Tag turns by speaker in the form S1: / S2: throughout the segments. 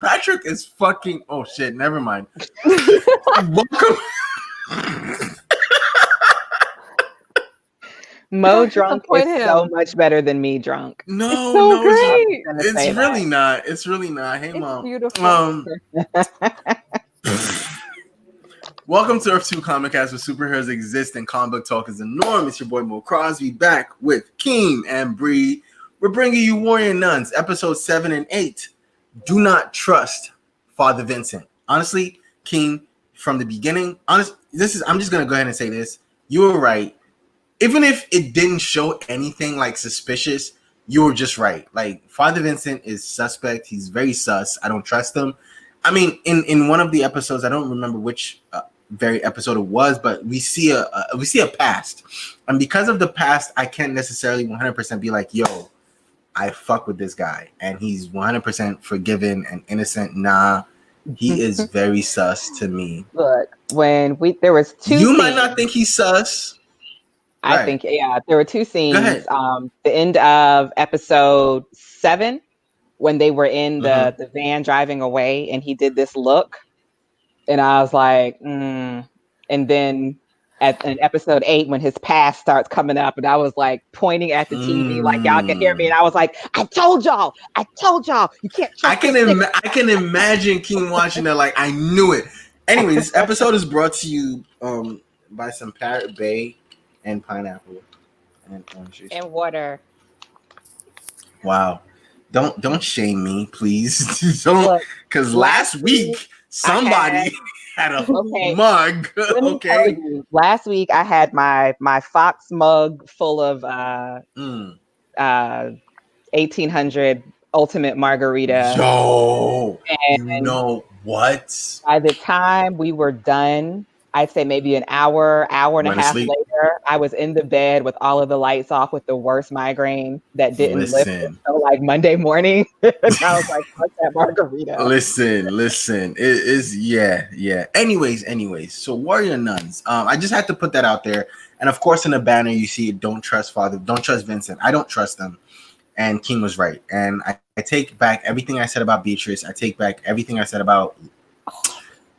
S1: Patrick is fucking. Oh shit! Never mind. Welcome.
S2: Mo drunk is so much better than me drunk.
S1: No,
S3: it's so
S1: no,
S3: great.
S1: it's really not. It's really not. Hey,
S3: It's
S1: mom.
S3: beautiful.
S1: Welcome to Earth 2 Comic Cast, where superheroes exist and comic book talk is the norm. It's your boy Mo Crosby back with Keem and Bree. We're bringing you Warrior Nuns, episodes 7 and 8. Do not trust Father Vincent. Honestly, Keem, from the beginning, I'm just gonna go ahead and say this. You were right. Even if it didn't show anything like suspicious, you were just right. Like, Father Vincent is suspect. He's very sus. I don't trust him. I mean, in one of the episodes, I don't remember which very episode it was, but we see a past, and because of the past, I can't necessarily 100% be like, yo, I fuck with this guy, and he's 100% forgiven and innocent. Nah, he is very sus to me.
S2: Look, there was two.
S1: You might not think he's sus.
S2: I think, there were two scenes. The end of episode 7, when they were in the van driving away, and he did this look, and I was like, And then in episode 8, when his past starts coming up, and I was like pointing at the TV, like, y'all can hear me, and I was like, I told y'all, you can't trust
S1: I can imagine Keem watching that, like, I knew it. Anyway, this episode is brought to you by some Parrot Bay and pineapple and orange juice
S2: and water.
S1: Wow. Don't shame me, please. Don't, because last week somebody had a mug. Okay.
S2: Last week I had my Fox mug full of 1800 Ultimate Margarita.
S1: Yo, and you know what?
S2: By the time we were done, I'd say maybe an hour and a half later, I was in the bed with all of the lights off with the worst migraine that didn't lift until like Monday morning. And I was like, fuck that margarita.
S1: Listen. It is, yeah. Anyways. So Warrior Nuns. I just had to put that out there. And of course, in the banner, you see, don't trust Vincent. I don't trust him. And King was right. And I take back everything I said about Beatrice. I take back everything I said about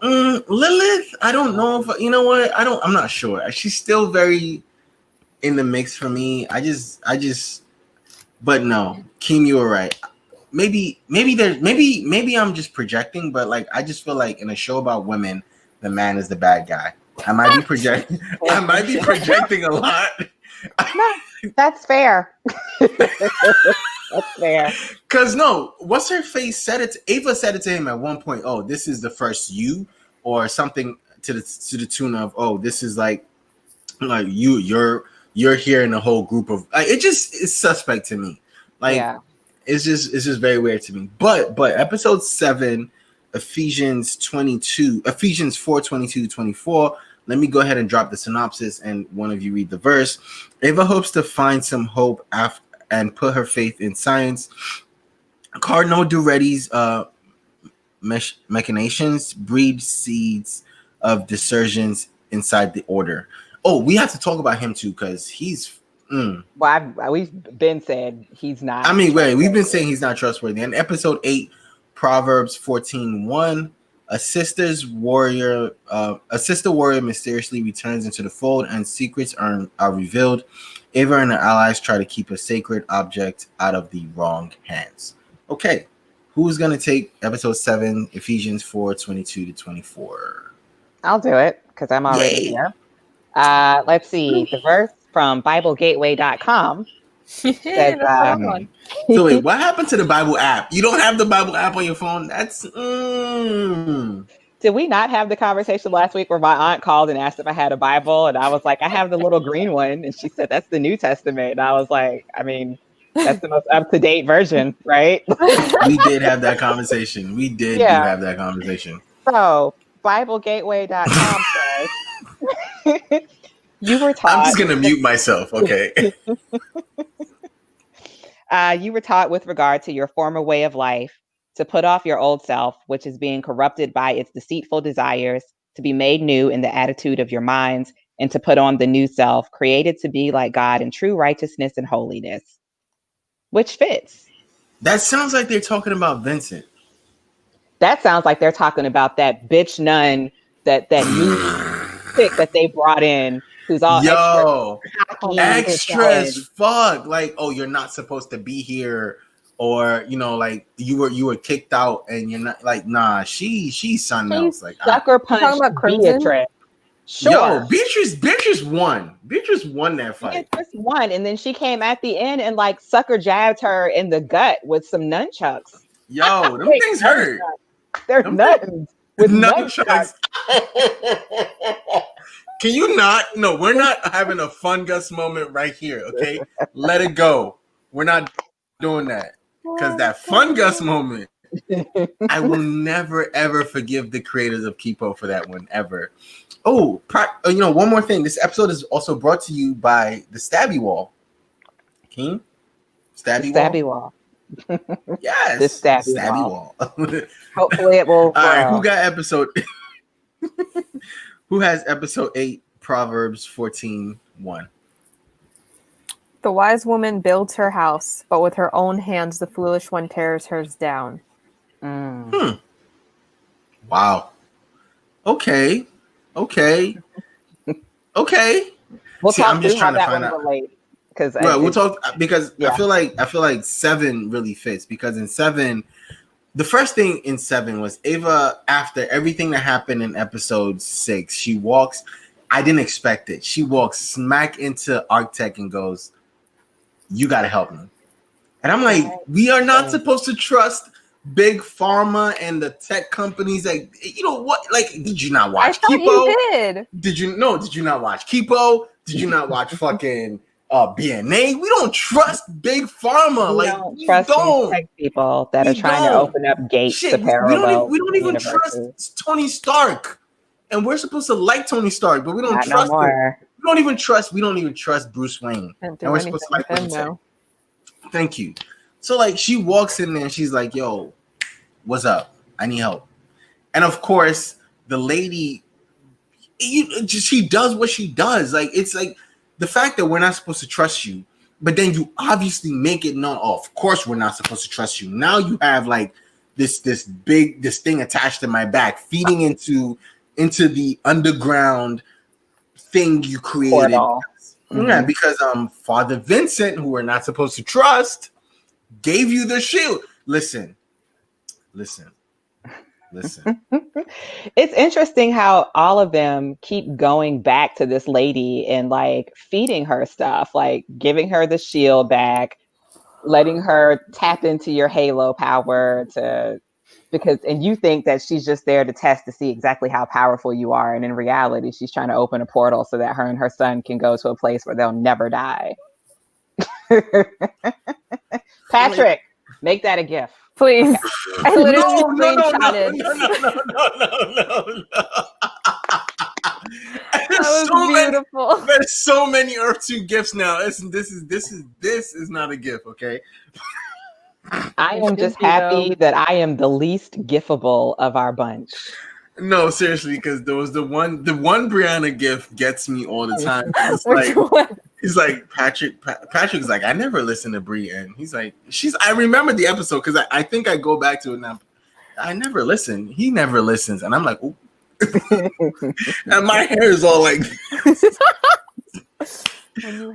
S1: Lilith. I don't know if, you know what, I'm not sure. She's still very in the mix for me. But no, Keem, you were right. Maybe I'm just projecting, but like, I just feel like in a show about women, the man is the bad guy. I might be projecting a lot.
S2: No, that's fair. That's fair.
S1: Cause no, what's her face said it? Ava said it to him at one point. Oh, this is the first you, or something to the tune of, oh, this is like you're here in a whole group of. It's suspect to me. Like, it's just very weird to me. But episode 7, Ephesians 4:22-24. Let me go ahead and drop the synopsis, and one of you read the verse. Ava hopes to find some hope and put her faith in science. Cardinal Duretti's machinations breed seeds of dissensions inside the order. Oh, we have to talk about him too, because he's.
S2: Well, we've been said he's not.
S1: I mean, we've been saying he's not trustworthy. In episode 8, Proverbs 14:1, a sister warrior mysteriously returns into the fold, and secrets are revealed. Ava and her allies try to keep a sacred object out of the wrong hands. Okay, who's gonna take episode 7, Ephesians 4:22-24?
S2: I'll do it because I'm already here. Let's see. The verse from BibleGateway.com says,
S1: So wait, what happened to the Bible app? You don't have the Bible app on your phone? That's
S2: Did we not have the conversation last week where my aunt called and asked if I had a Bible? And I was like, I have the little green one. And she said, that's the New Testament. And I was like, I mean, that's the most up-to-date version, right?
S1: We did have that conversation. We did have that conversation.
S2: So, BibleGateway.com says, you were taught...
S1: I'm just going to mute myself, okay?
S2: You were taught with regard to your former way of life to put off your old self, which is being corrupted by its deceitful desires, to be made new in the attitude of your minds, and to put on the new self, created to be like God in true righteousness and holiness. Which fits.
S1: That sounds like they're talking about Vincent.
S2: That sounds like they're talking about that bitch nun, that new chick that they brought in, who's all extra cocky,
S1: extra as fuck. Like, oh, you're not supposed to be here, or like you were kicked out, and you're not like, nah. She's something else. Like,
S2: sucker punched Beatrice. Sure.
S1: Yo, Beatrice won. Beatrice won that fight.
S2: Beatrice won, and then she came at the end and like sucker jabbed her in the gut with some nunchucks.
S1: Yo, them things hurt.
S2: They're nuts with nunchucks.
S1: Can you not? No, we're not having a fungus moment right here. Okay, let it go. We're not doing that, because that fungus moment, I will never ever forgive the creators of Kipo for that one ever. Oh, one more thing. This episode is also brought to you by the Stabby Wall. Keem? Stabby Wall. Yes.
S2: The Stabby Wall. Hopefully it will. All
S1: right, who got episode? Who has episode 8, Proverbs 14:1?
S3: The wise woman builds her house, but with her own hands the foolish one tears hers down.
S1: Wow. Okay. We'll
S2: See,
S1: I'm just trying to find out. We'll talk because
S2: yeah.
S1: I feel like 7 really fits, because in 7, the first thing in 7 was Ava, after everything that happened in episode 6, she walks. I didn't expect it. She walks smack into Arctech and goes, "You got to help me." And I'm like, we are not supposed to trust big pharma and the tech companies. Like, you know what? Like, did you not watch Kipo?
S3: You did.
S1: Did you not watch Kipo? Did you not watch fucking BNA? We don't trust big pharma.
S2: We don't trust tech people that are trying to open up gates to parallel.
S1: We don't even trust Tony Stark, and we're supposed to like Tony Stark, but we don't trust him. We don't even trust Bruce Wayne, and we're supposed to like him. Thank you. So like, she walks in there and she's like, "Yo, what's up? I need help." And of course, the lady, she does what she does. Like, it's like the fact that we're not supposed to trust you, but then you obviously make it known. Oh, of course we're not supposed to trust you. Now you have like this thing attached to my back, feeding into the underground thing you created. Yeah, because Father Vincent, who we're not supposed to trust, gave you the shield. Listen.
S2: It's interesting how all of them keep going back to this lady and like feeding her stuff, like giving her the shield back, letting her tap into your halo power and you think that she's just there to test to see exactly how powerful you are. And in reality, she's trying to open a portal so that her and her son can go to a place where they'll never die. Patrick, make that a GIF.
S3: Please. I literally
S1: screenshotted.
S3: That was beautiful.
S1: There's so many Earth 2 GIFs now. This is not a GIF, okay?
S2: I am just happy that I am the least GIFable of our bunch.
S1: No, seriously, because there was the one Brianna GIF gets me all the time. He's like, Patrick's like, I never listened to Brie, and he's like, I remember the episode because I think I go back to it now. I never listen. He never listens, and I'm like, ooh. And my hair is all like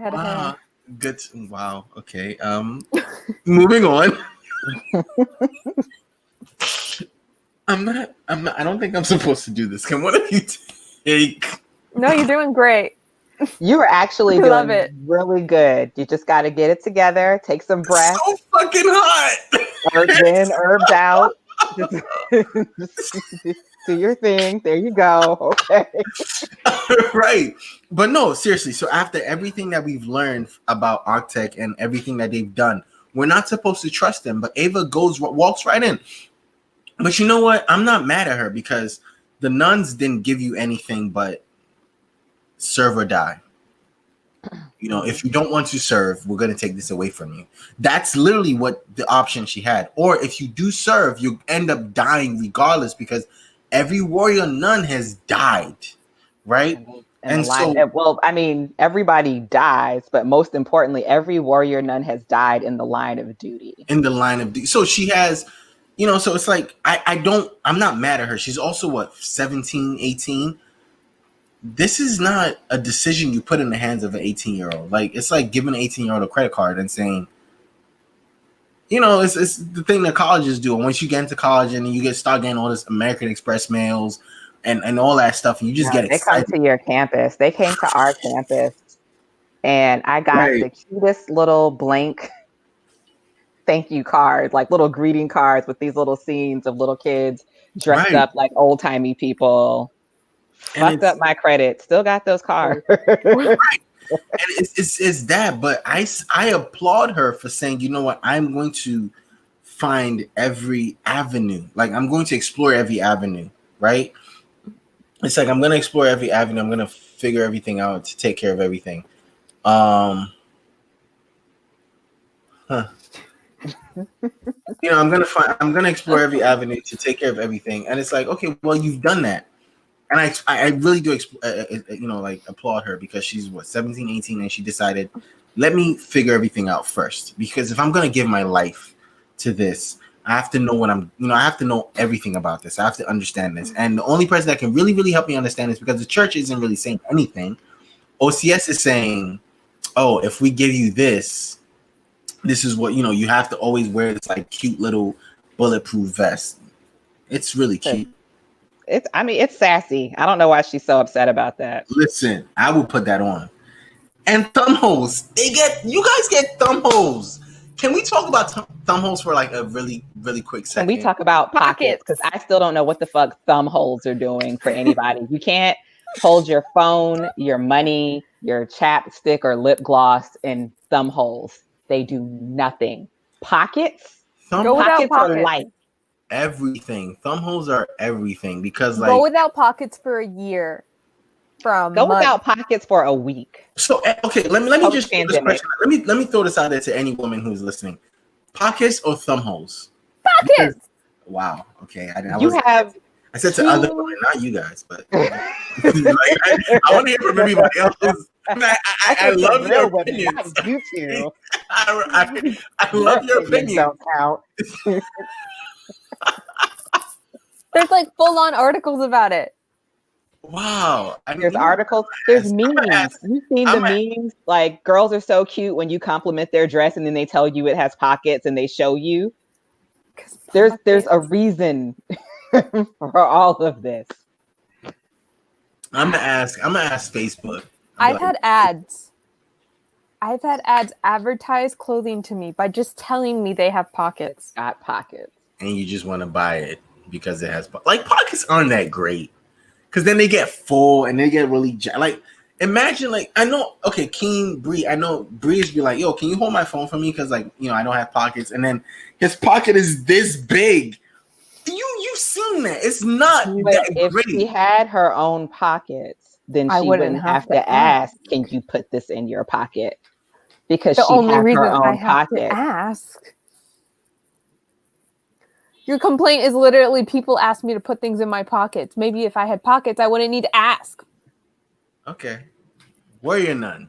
S3: wow.
S1: Good. Wow. Okay. Moving on. I don't think I'm supposed to do this. Can one of you take?
S3: No, you're doing great.
S2: You were actually doing really good. You just got to get it together. Take some breath.
S1: So fucking hot.
S2: Herbs in, herbs out. Just do your thing. There you go. Okay.
S1: Right. But no, seriously. So after everything that we've learned about Arctech and everything that they've done, we're not supposed to trust them. But Ava walks right in. But you know what? I'm not mad at her because the nuns didn't give you anything but serve or die. You know, if you don't want to serve, we're going to take this away from you. That's literally what the option she had. Or if you do serve, you end up dying regardless because every warrior nun has died, right?
S2: And so, well, I mean, everybody dies, but most importantly, every warrior nun has died in the line of duty.
S1: In the line of duty. So she has You know, so it's like I'm not mad at her. She's also what, 17, 18. This is not a decision you put in the hands of an 18-year-old. Like, it's like giving an 18-year-old a credit card and saying, you know, it's the thing that colleges do. And once you get into college and you start getting all this American Express mails and all that stuff, and you just get excited.
S2: They come to your campus. They came to our campus, and I got the cutest little blank thank you cards, like little greeting cards with these little scenes of little kids dressed up like old timey people. Fucked up my credit. Still got those cards.
S1: Right. And it's that, but I applaud her for saying, you know what, I'm going to find every avenue. Like, I'm going to explore every avenue, right? It's like, I'm going to explore every avenue. I'm going to figure everything out to take care of everything. You know, I'm going to explore every avenue to take care of everything. And it's like, okay, well, you've done that. And I really do, you know, like, applaud her, because she's 17, 18, and she decided, let me figure everything out first. Because if I'm going to give my life to this, I have to know I have to know everything about this. I have to understand this. And the only person that can really, really help me understand this, because the church isn't really saying anything. OCS is saying, oh, if we give you this is what, you know, you have to always wear this like cute little bulletproof vest. It's really cute.
S2: It's sassy. I don't know why she's so upset about that.
S1: Listen, I will put that on. And thumb holes. You guys get thumb holes. Can we talk about thumb holes for like a really, really quick second?
S2: Can we talk about pockets? Because I still don't know what the fuck thumb holes are doing for anybody. You can't hold your phone, your money, your chapstick or lip gloss in thumb holes. They do nothing. Pockets? Pockets are life.
S1: Everything. Thumb holes are everything, because like,
S3: go without pockets for a year.
S2: Without pockets for a week.
S1: So okay, let me just throw this question. Let me throw this out there to any woman who's listening. Pockets or thumb holes?
S3: Pockets.
S1: Wow. Okay. I said to other women, not you guys, but like, I want to hear from everybody else. I love your opinion.
S2: You two.
S1: I love your opinion.
S2: Don't count.
S3: There's like full-on articles about it.
S1: Wow.
S2: There's articles. There's memes. You've seen the memes. Like, girls are so cute when you compliment their dress and then they tell you it has pockets and they show you. There's a reason for all of this.
S1: I'm gonna ask Facebook.
S3: I've had ads advertise clothing to me by just telling me they have pockets.
S2: Got pockets.
S1: And you just want to buy it because it has like, pockets aren't that great, because then they get full and they get really like, imagine, like, I know, okay, Keem, Bree, I know Bree's be like, yo, can you hold my phone for me, because like, you know, I don't have pockets, and then his pocket is this big. You've seen that. It's not that great.
S2: If she had her own pockets, then she wouldn't have to ask, can you put this in your pocket? Because
S3: the
S2: she
S3: only
S2: has
S3: reason
S2: her own
S3: I have
S2: pocket.
S3: to ask. Your complaint is literally people ask me to put things in my pockets. Maybe if I had pockets, I wouldn't need to ask.
S1: Okay. Warrior Nun.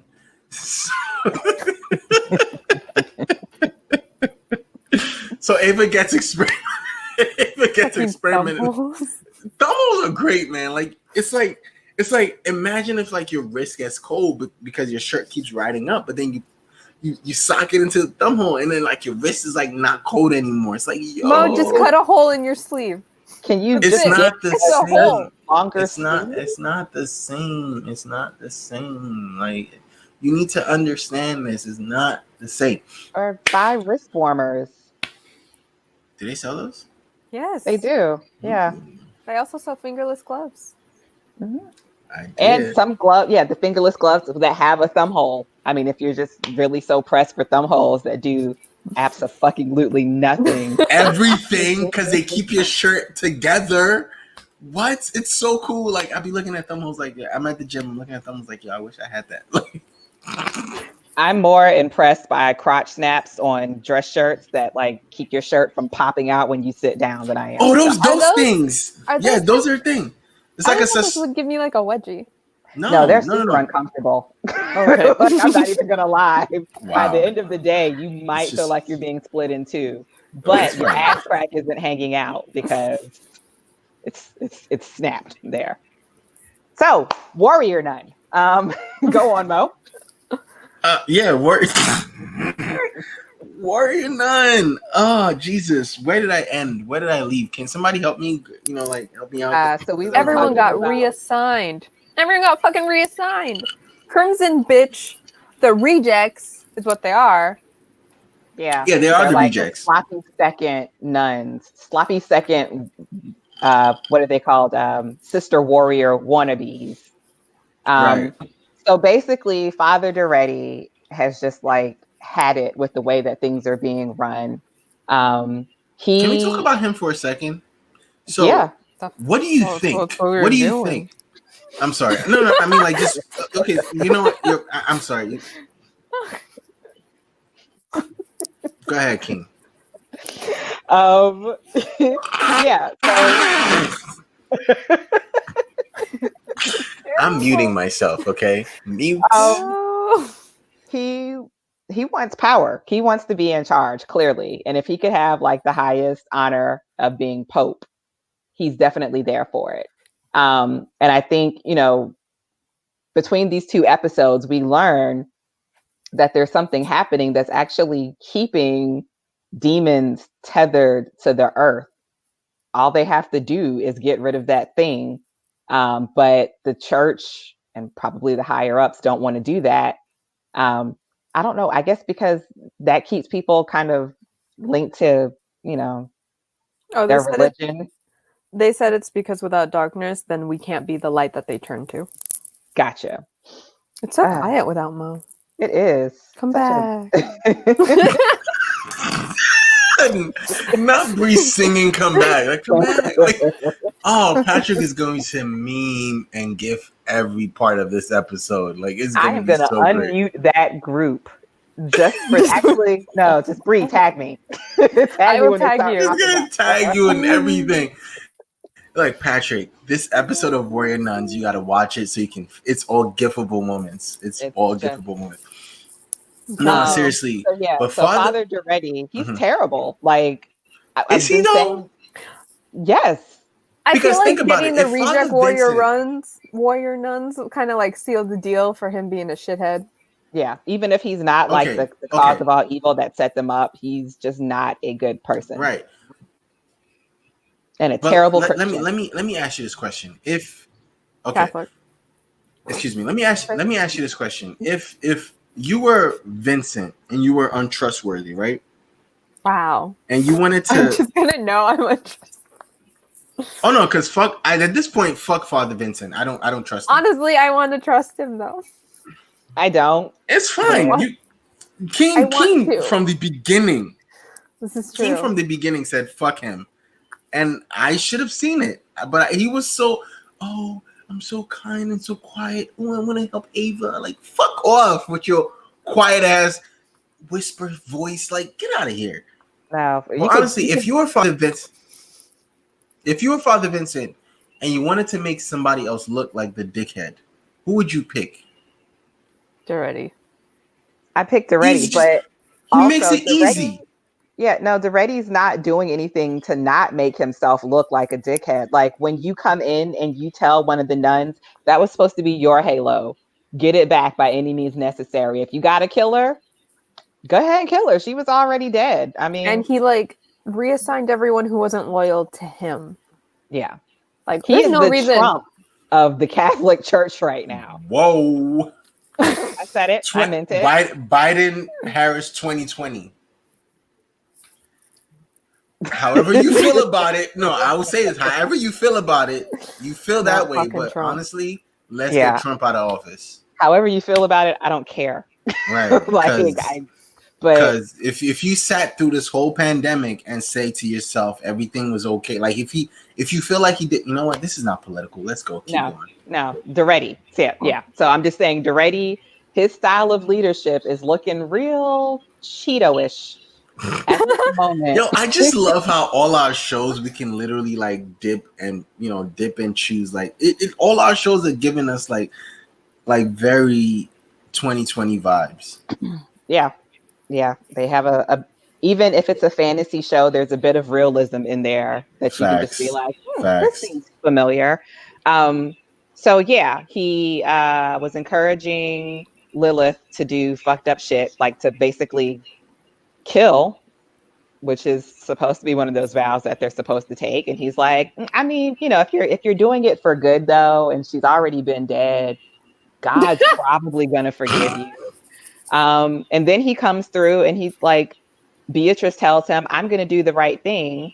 S1: So Ava gets experimented. Thumb holes are great, man. Like, it's like imagine if like your wrist gets cold because your shirt keeps riding up, but then you sock it into the thumb hole, and then like your wrist is like not cold anymore. It's like, yo,
S3: Mo, just cut a hole in your sleeve.
S2: Can you?
S1: It's not the same.
S2: Longer.
S1: It's not the same. It's not the same. Like, you need to understand this. It's not the same.
S2: Or buy wrist warmers.
S1: Do they sell those?
S3: Yes,
S2: they do. Yeah.
S3: They also sell fingerless gloves.
S2: Mm-hmm. And some gloves, the fingerless gloves that have a thumb hole. I mean, if you're just really so pressed for thumb holes that do abso-fucking-lutely nothing.
S1: Everything, because they keep your shirt together. What? It's so cool. Like, I'll be looking at thumb holes like, I'm at the gym, I'm looking at thumb holes like, yo, I wish I had that.
S2: I'm more impressed by crotch snaps on dress shirts that like keep your shirt from popping out when you sit down than I am.
S1: Oh, those things. Yeah, those are a thing. It's like
S3: those would give me like a wedgie.
S2: No, they're super uncomfortable. Okay. Like, I'm not even gonna lie. Wow. By the end of the day, you might feel like you're being split in two. but your ass crack isn't hanging out because it's snapped there. So, warrior nun. Go on, Mo.
S1: Warrior nun. Oh, Jesus. Where did I end? Where did I leave? Can somebody help me? Help me out.
S2: So
S3: everyone got reassigned. Everyone got fucking reassigned. Crimson bitch. The rejects is what they are.
S2: Yeah.
S1: Yeah, they are the
S2: like
S1: rejects.
S2: Sloppy second nuns. Sloppy second, what are they called? Sister warrior wannabes.
S1: Right.
S2: So basically, Father Duretti has just like had it with the way that things are being run.
S1: Can we talk about him for a second? So,
S2: yeah.
S1: What do you think? What do you think? I'm sorry. No. I mean, like, just okay. You know what? I'm sorry. Go ahead, King.
S2: Yeah. So
S1: I'm muting myself. Okay, mute.
S2: He wants power. He wants to be in charge, clearly. And if he could have like the highest honor of being Pope, he's definitely there for it. And I think, between these two episodes, we learn that there's something happening that's actually keeping demons tethered to the earth. All they have to do is get rid of that thing. But the church and probably the higher ups don't want to do that. I don't know. I guess because that keeps people kind of linked to, their religion.
S3: They said it's because without darkness, then we can't be the light that they turn to.
S2: Gotcha.
S3: It's so quiet without Mo.
S2: It is.
S3: Come back.
S1: Not Bree singing "Come Back." Like, come back. Like, oh, Patrick is going to meme and gif every part of this episode. Like, it's going to be so great.
S2: Unmute that group. Just Bree, tag me.
S3: I will tag you.
S1: He's going to tag you and everything. Like, Patrick, this episode of Warrior Nuns, you got to watch it so you can. It's all gifable moments. It's all gifable moments. No, seriously.
S2: But Father Duretti, he's terrible. Like,
S1: is he though?
S2: Yes.
S3: I feel like getting the reject warrior nuns kind of like sealed the deal for him being a shithead.
S2: Yeah, even if he's not like the cause of all evil that set them up, he's just not a good person.
S1: Right.
S2: And terrible
S1: let me ask you this question.
S3: Catholic.
S1: Excuse me. Let me ask you this question. If you were Vincent and you were untrustworthy, right?
S3: Wow.
S1: And you wanted to.
S3: I'm just gonna know I'm untrustworthy.
S1: Oh no, because at this point, fuck Father Vincent. I don't trust him.
S3: Honestly, I want to trust him though.
S2: I don't.
S1: It's fine. Keem from the beginning.
S3: This is true.
S1: Keem from the beginning said fuck him, and I should have seen it, but he was so. Oh, I'm so kind and so quiet. Oh, I want to help Ava. Like, fuck off with your quiet ass whisper voice. Like, get out of here.
S2: No,
S1: honestly, if you were Father Vincent and you wanted to make somebody else look like the dickhead, who would you pick?
S3: Duretti.
S2: I picked Duretti, but
S1: he makes it easy.
S2: Yeah, no, Duretti's not doing anything to not make himself look like a dickhead. Like when you come in and you tell one of the nuns that was supposed to be your halo, get it back by any means necessary. If you got to kill her, go ahead and kill her. She was already dead. I mean,
S3: and he like reassigned everyone who wasn't loyal to him.
S2: Yeah,
S3: like
S2: he is no reason Trump of the Catholic Church right now.
S1: Whoa.
S2: I said it. I meant it.
S1: Biden Harris 2020. However you feel about it, no, I will say this. However you feel about it, you feel that way. But Trump. Honestly, let's get Trump out of office.
S2: However you feel about it, I don't care.
S1: Right. Because if you sat through this whole pandemic and say to yourself everything was okay, like if you feel like he did, you know what? This is not political. Let's go. Keep going.
S2: No, Duretti. Yeah. So I'm just saying, Duretti, his style of leadership is looking real Cheeto-ish at this moment.
S1: Yo, I just love how all our shows we can literally like dip and choose. Like all our shows are giving us like very 2020 vibes.
S2: Yeah, they have a even if it's a fantasy show, there's a bit of realism in there that you can just be like, this seems familiar. So yeah, he was encouraging Lilith to do fucked up shit, like to basically kill, which is supposed to be one of those vows that they're supposed to take. And he's like, I mean, you know, if you're doing it for good though, and she's already been dead, God's probably gonna forgive you. And then he comes through and he's like, Beatrice tells him, I'm gonna do the right thing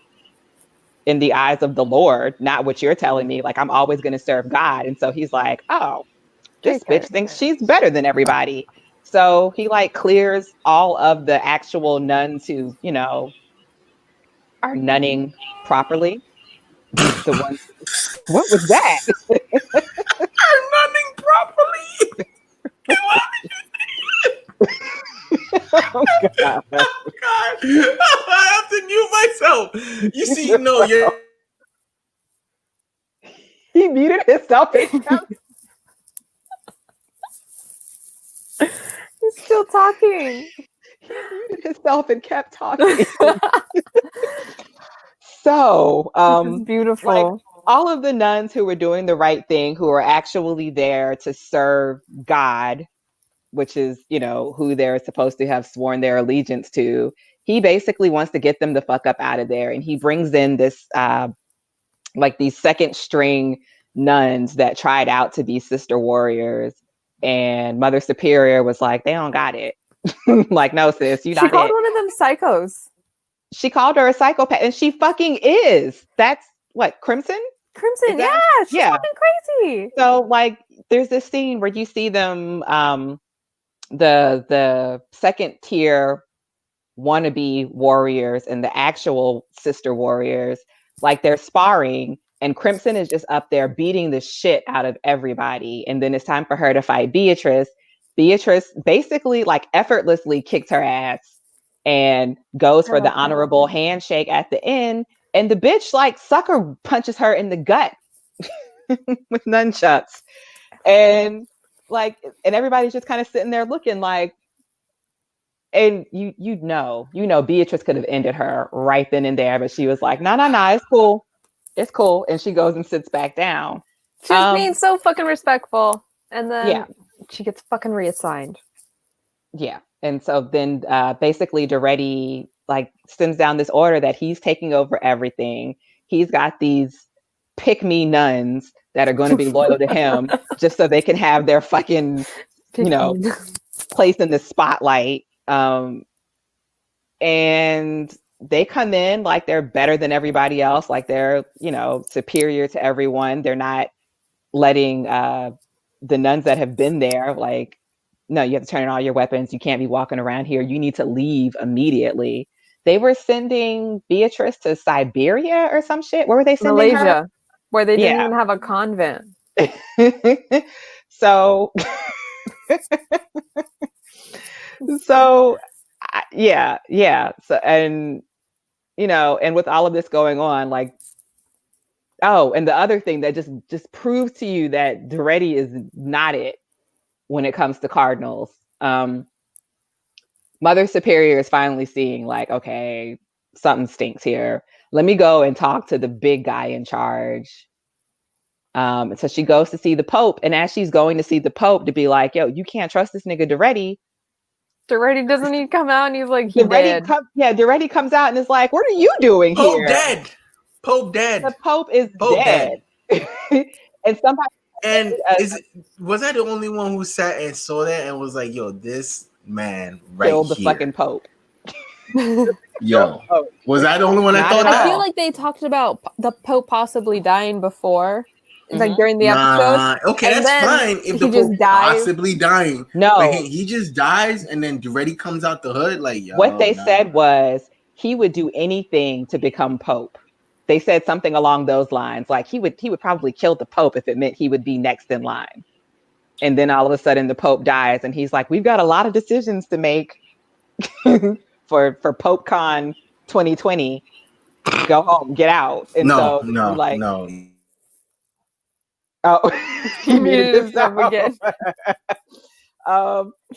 S2: in the eyes of the Lord, not what you're telling me. Like, I'm always gonna serve God. And so he's like, oh, this bitch thinks she's better than everybody. So he like clears all of the actual nuns who, you know, are nunning properly. The ones, what was that?
S1: Are nunning properly.
S2: Oh God.
S1: Oh God. I have to mute myself. You see, no, you're.
S2: He muted himself.
S3: He's still talking.
S2: He muted himself and kept talking. So,
S3: beautiful.
S2: Like, all of the nuns who were doing the right thing, who are actually there to serve God, which is, you know, who they're supposed to have sworn their allegiance to, he basically wants to get them the fuck up out of there. And he brings in this, like these second string nuns that tried out to be sister warriors. And Mother Superior was like, they don't got it. Like, no, sis, you not
S3: She called
S2: it.
S3: one of them psychos.
S2: She called her a psychopath, and she fucking is. That's what, Crimson?
S3: Crimson, yeah, she's fucking crazy.
S2: So, like, there's this scene where you see them, the second tier wannabe warriors and the actual sister warriors, like they're sparring, and Crimson is just up there beating the shit out of everybody. And then it's time for her to fight Beatrice. Beatrice basically like effortlessly kicks her ass and goes for the honorable handshake at the end. And the bitch like sucker punches her in the gut with nunchucks. And like, and everybody's just kind of sitting there looking like, and you know, Beatrice could have ended her right then and there, but she was like, no, it's cool. And she goes and sits back down.
S3: She's being so fucking respectful. And then she gets fucking reassigned.
S2: Yeah. And so then basically Duretti like sends down this order that he's taking over everything. He's got these pick-me nuns that are going to be loyal to him just so they can have their fucking, you know, place in the spotlight. And they come in like they're better than everybody else, like they're, you know, superior to everyone. They're not letting the nuns that have been there, like, no, you have to turn in all your weapons. You can't be walking around here. You need to leave immediately. They were sending Beatrice to Siberia or some shit. Where were they sending
S3: Malaysia,
S2: her?
S3: Where they didn't even have a convent.
S2: So, yeah. So, and, you know, and with all of this going on, like, oh, and the other thing that just proves to you that Duretti is not it when it comes to Cardinals. Mother Superior is finally seeing like, okay, something stinks here. Let me go and talk to the big guy in charge. So she goes to see the Pope. And as she's going to see the Pope to be like, yo, you can't trust this nigga Duretti.
S3: Duretti doesn't he come out and he's like,
S2: Duretti comes out and is like, what are you doing
S1: Pope
S2: here?
S1: Pope dead.
S2: The Pope is dead. And somebody
S1: was I the only one who sat and saw that and was like, yo, this man
S2: killed the fucking Pope.
S1: Yo, was I the only one that thought that?
S3: I feel like they talked about the Pope possibly dying before, like during the episode.
S1: Okay, that's fine. If the Pope possibly dying, but he just dies and then Duretti comes out the hood, like, yo.
S2: What they said was he would do anything to become Pope. They said something along those lines, like he would probably kill the Pope if it meant he would be next in line. And then all of a sudden the Pope dies and he's like, we've got a lot of decisions to make for PopeCon 2020. Go home, get out. And
S1: no.
S2: Oh, he muted himself again.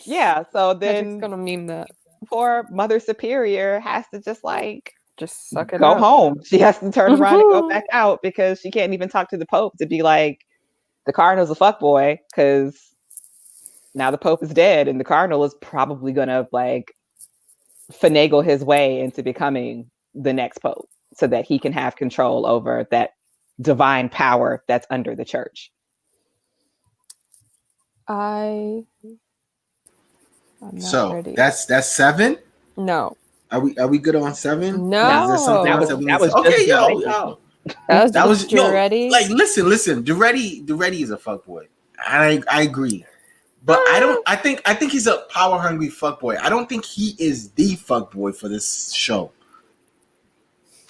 S2: Yeah, so then
S3: I'm just gonna meme that.
S2: poor Mother Superior has to just
S3: suck it
S2: go
S3: up.
S2: home. She has to turn around and go back out because she can't even talk to the Pope to be like, the Cardinal's a fuckboy, because now the Pope is dead and the Cardinal is probably gonna finagle his way into becoming the next Pope so that he can have control over that divine power that's under the church.
S3: I'm not
S1: so
S3: ready.
S1: that's 7.
S3: No.
S1: Are we good on 7?
S3: No.
S1: Is there something else that we need to? Okay, yo.
S3: That was Duretti.
S1: Like, listen. Duretti is a fuckboy. I agree, but I think he's a power hungry fuckboy. I don't think he is the fuckboy for this show.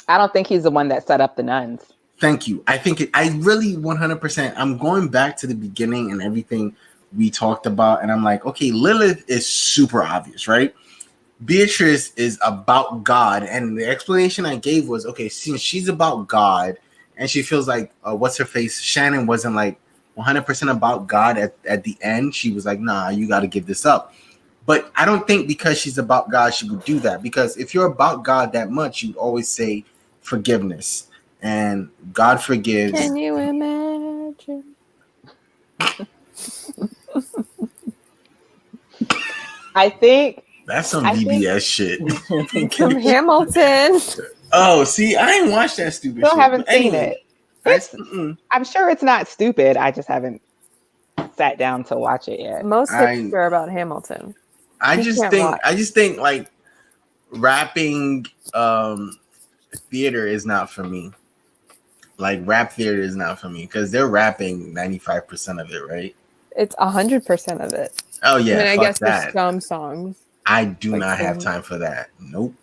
S2: I don't think he's the one that set up the nuns.
S1: Thank you. I think I really 100%. I'm going back to the beginning and everything we talked about, and I'm like, okay, Lilith is super obvious, right? Beatrice is about God, and the explanation I gave was, okay, since she's about God, and she feels like, what's her face? Shannon wasn't like 100% about God at the end. She was like, nah, you got to give this up. But I don't think because she's about God, she would do that. Because if you're about God that much, you always say forgiveness, and God forgives.
S3: Can you imagine?
S2: I think
S1: that's some VBS shit.
S3: From Hamilton.
S1: Oh, see, I ain't watched that stupid
S2: Still
S1: shit.
S2: haven't seen it. I'm sure it's not stupid. I just haven't sat down to watch it yet.
S3: Most hipsters are about Hamilton.
S1: I just think like rapping theater is not for me. Like, rap theater is not for me because they're rapping 95% of it, right?
S3: It's 100% of it.
S1: Oh yeah,
S3: I mean, I guess
S1: that.
S3: there's some songs.
S1: I do not have time for that. Nope.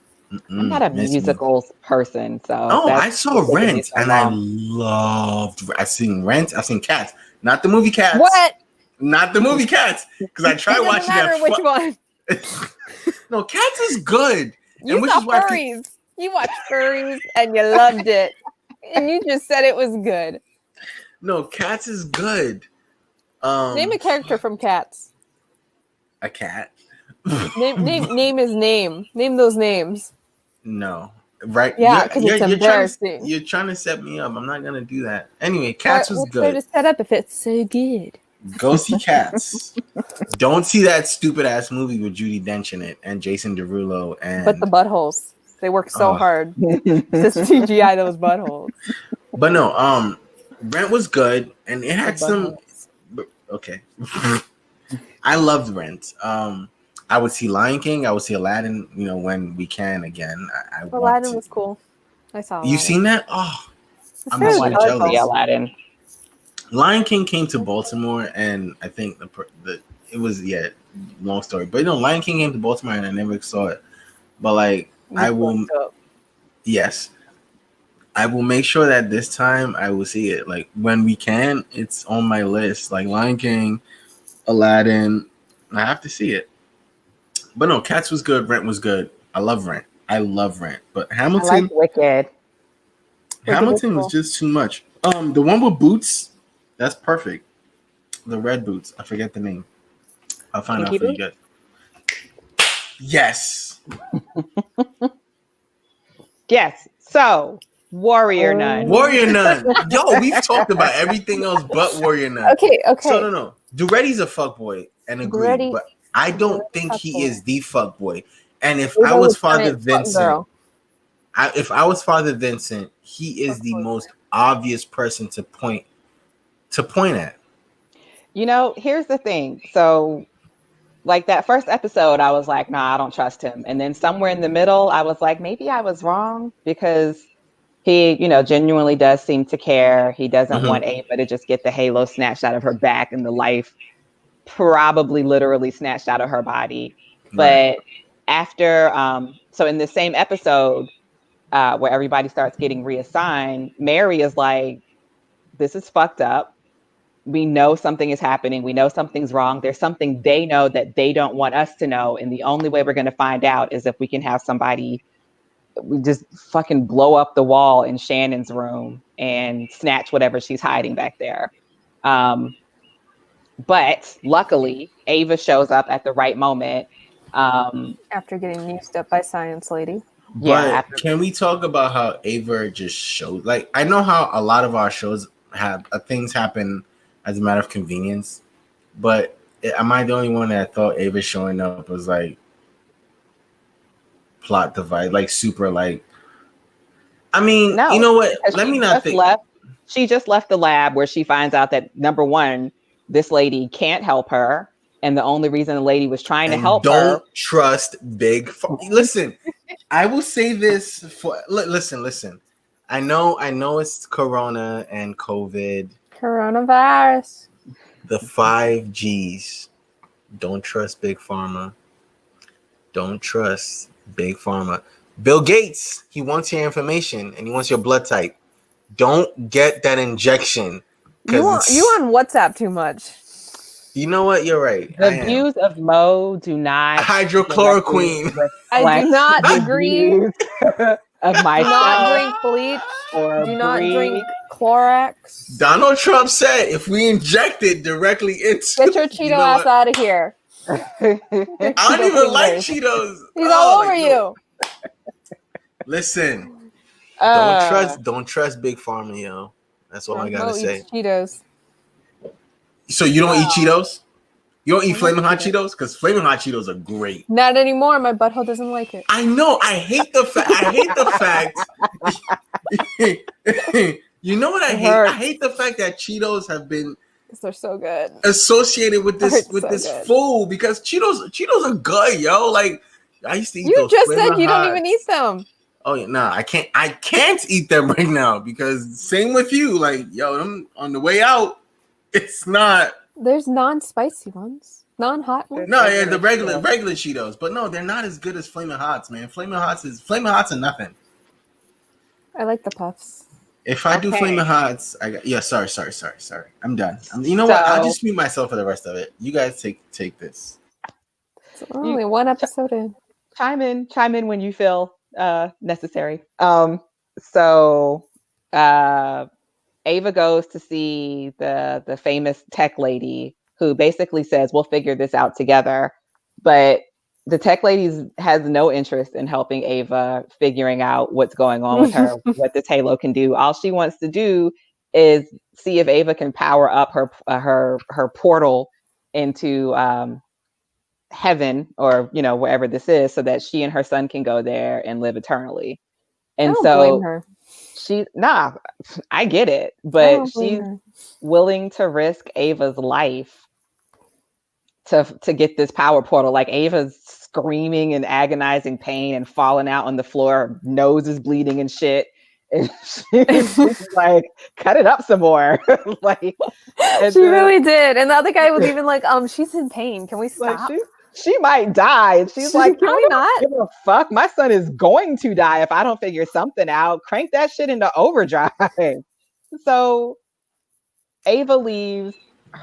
S2: I'm not a musicals person, so.
S1: I saw Rent and I loved. I seen Rent. I seen Cats, not the movie Cats.
S3: What?
S1: Not the movie Cats, because I tried watching that.
S3: Which one?
S1: No, Cats is good.
S3: You saw Furries. You watched Furries and you loved it, and you just said it was good.
S1: No, Cats is good.
S3: Name a character from Cats.
S1: A cat.
S3: Name his name. Name those names.
S1: No. Right?
S3: Yeah, because it's embarrassing.
S1: You're trying to set me up. I'm not gonna do that. Anyway, Cats was good.
S3: What's there to set up if it's so good?
S1: Go see Cats. Don't see that stupid ass movie with Judi Dench in it and Jason Derulo and.
S3: But the buttholes. They work so hard to CGI those buttholes.
S1: But no, Rent was good and it had some. Okay. I loved Rent. I would see Lion King. I would see Aladdin. When we can again.
S3: Aladdin was cool. I saw.
S1: You seen that? Oh, I'm
S2: so jealous. Aladdin.
S1: Lion King came to Baltimore, and I think it was long story. But Lion King came to Baltimore, and I never saw it. But like, I will. Yes, I will make sure that this time I will see it. Like when we can, it's on my list. Like Lion King, Aladdin. I have to see it. But no, Cats was good. Rent was good. I love Rent. But Hamilton.
S2: I like Wicked.
S1: Hamilton was just too much. The one with boots, that's perfect. The red boots. I forget the name. I'll find out for you guys. Yes.
S2: Yes. So, Warrior Nun.
S1: Warrior Nun. Yo, we've talked about everything else but Warrior Nun.
S3: Okay.
S1: So no. Duretti's a fuckboy and agree, but I don't think he is the fuckboy. And if I was Father Vincent, he is the most obvious person to point at.
S2: Here's the thing. So, like that first episode, I was like, nah, I don't trust him. And then somewhere in the middle, I was like, maybe I was wrong because he, genuinely does seem to care. He doesn't want Ava to just get the halo snatched out of her back and the life probably literally snatched out of her body. Right. But after, so in the same episode where everybody starts getting reassigned, Mary is like, this is fucked up. We know something is happening. We know something's wrong. There's something they know that they don't want us to know. And the only way we're going to find out is if we can have somebody, we just fucking blow up the wall in Shannon's room and snatch whatever she's hiding back there. But luckily, Ava shows up at the right moment
S3: After getting used up by Science Lady.
S1: But can we talk about how Ava just showed? Like, I know how a lot of our shows have things happen as a matter of convenience, but am I the only one that thought Ava showing up was like plot device, like super, like? I mean,
S2: no,
S1: you know what? Let me not think.
S2: She just left the lab where she finds out that number one, this lady can't help her, and the only reason the lady was trying to help her.
S1: Don't trust big. Listen, I will say this for listen. I know it's Corona and COVID.
S3: Coronavirus.
S1: The 5 G's. Don't trust Big Pharma. Don't trust Big Pharma. Bill Gates, he wants your information and he wants your blood type. Don't get that injection.
S3: You on WhatsApp too much.
S1: You know what? You're right.
S2: The views of Mo do not
S1: hydrochloroquine.
S3: I do not agree.
S2: Of my
S3: do not drink bleach or do not drink Clorox.
S1: Donald Trump said if we inject it directly into
S3: get your Cheeto ass out of here.
S1: I don't even like Cheetos.
S3: He's all over you.
S1: Listen, don't trust Big Pharma, yo. That's all I gotta say.
S3: Cheetos.
S1: So you don't eat Cheetos? You don't eat Flaming Hot Cheetos? Because Flaming Hot Cheetos are great.
S3: Not anymore. My butthole doesn't like it.
S1: I know. I hate the fact. You know what I hate? I hate the fact that Cheetos have been.
S3: They're so good.
S1: Associated with this food because Cheetos are good, yo. Like I used to eat.
S3: You just said you don't even eat them.
S1: Oh yeah, nah, I can't eat them right now because same with you. Like yo, I'm on the way out. It's not.
S3: There's non-spicy ones, non-hot ones.
S1: No, yeah, the regular Cheetos, but no, they're not as good as Flamin' Hots, man. Flamin' Hots are nothing.
S3: I like the puffs.
S1: If I do Flamin' Hots, sorry. I'm done. You know what? I'll just mute myself for the rest of it. You guys take this.
S3: It's only one episode in.
S2: Chime in when you feel necessary. So Ava goes to see the famous tech lady who basically says, we'll figure this out together. But the tech lady has no interest in helping Ava figuring out what's going on with her, what this halo can do. All she wants to do is see if Ava can power up her portal into heaven or, wherever this is, so that she and her son can go there and live eternally. And
S3: I don't blame her.
S2: I get it, but she's willing to risk Ava's life to get this power portal. Like Ava's screaming in agonizing pain and falling out on the floor, nose is bleeding and shit. And she's like, cut it up some more.
S3: She really did. And the other guy was even like, she's in pain. Can we stop?
S2: Like, she might die. And she's like, can we not give a fuck? My son is going to die if I don't figure something out. Crank that shit into overdrive. So Ava leaves.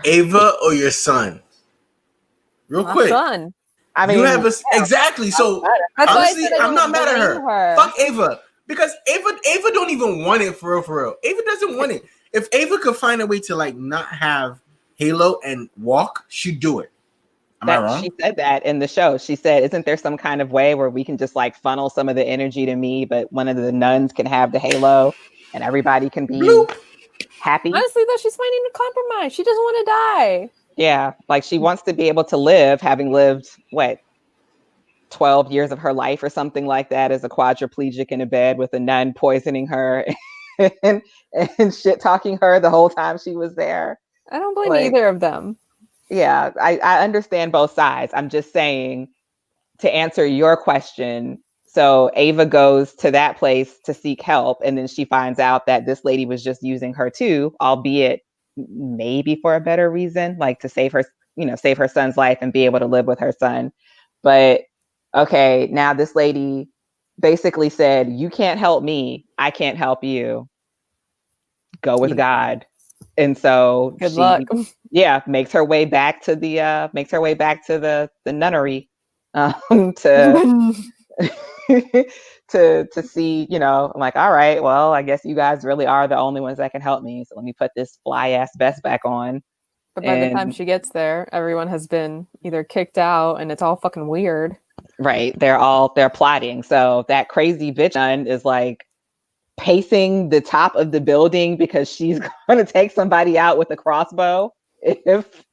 S1: Ava or your son? Real quick.
S3: Son.
S2: I mean,
S1: exactly. So honestly, I'm not mad at her. Fuck Ava. Because Ava don't even want it for real. Ava doesn't want it. If Ava could find a way to like not have Halo and walk, she'd do it. Am I wrong?
S2: She said that in the show. She said, isn't there some kind of way where we can just like funnel some of the energy to me, but one of the nuns can have the halo and everybody can be happy?
S3: Honestly, though, she's finding a compromise. She doesn't want to die.
S2: Yeah, like she wants to be able to live, having lived, 12 years of her life or something like that as a quadriplegic in a bed with a nun poisoning her and shit talking her the whole time she was there.
S3: I don't blame either of them.
S2: Yeah, I understand both sides. I'm just saying, to answer your question, so Ava goes to that place to seek help, and then she finds out that this lady was just using her too, albeit maybe for a better reason, like to save her son's life and be able to live with her son. But okay, now this lady basically said, you can't help me, I can't help you. Go with God. And so
S3: good luck.
S2: Yeah, makes her way back to the nunnery to see, I'm like, all right, well, I guess you guys really are the only ones that can help me. So let me put this fly ass vest back on
S3: But by the time she gets there, everyone has been either kicked out and it's all fucking weird.
S2: Right. They're plotting. So that crazy bitch nun is like pacing the top of the building because she's going to take somebody out with a crossbow if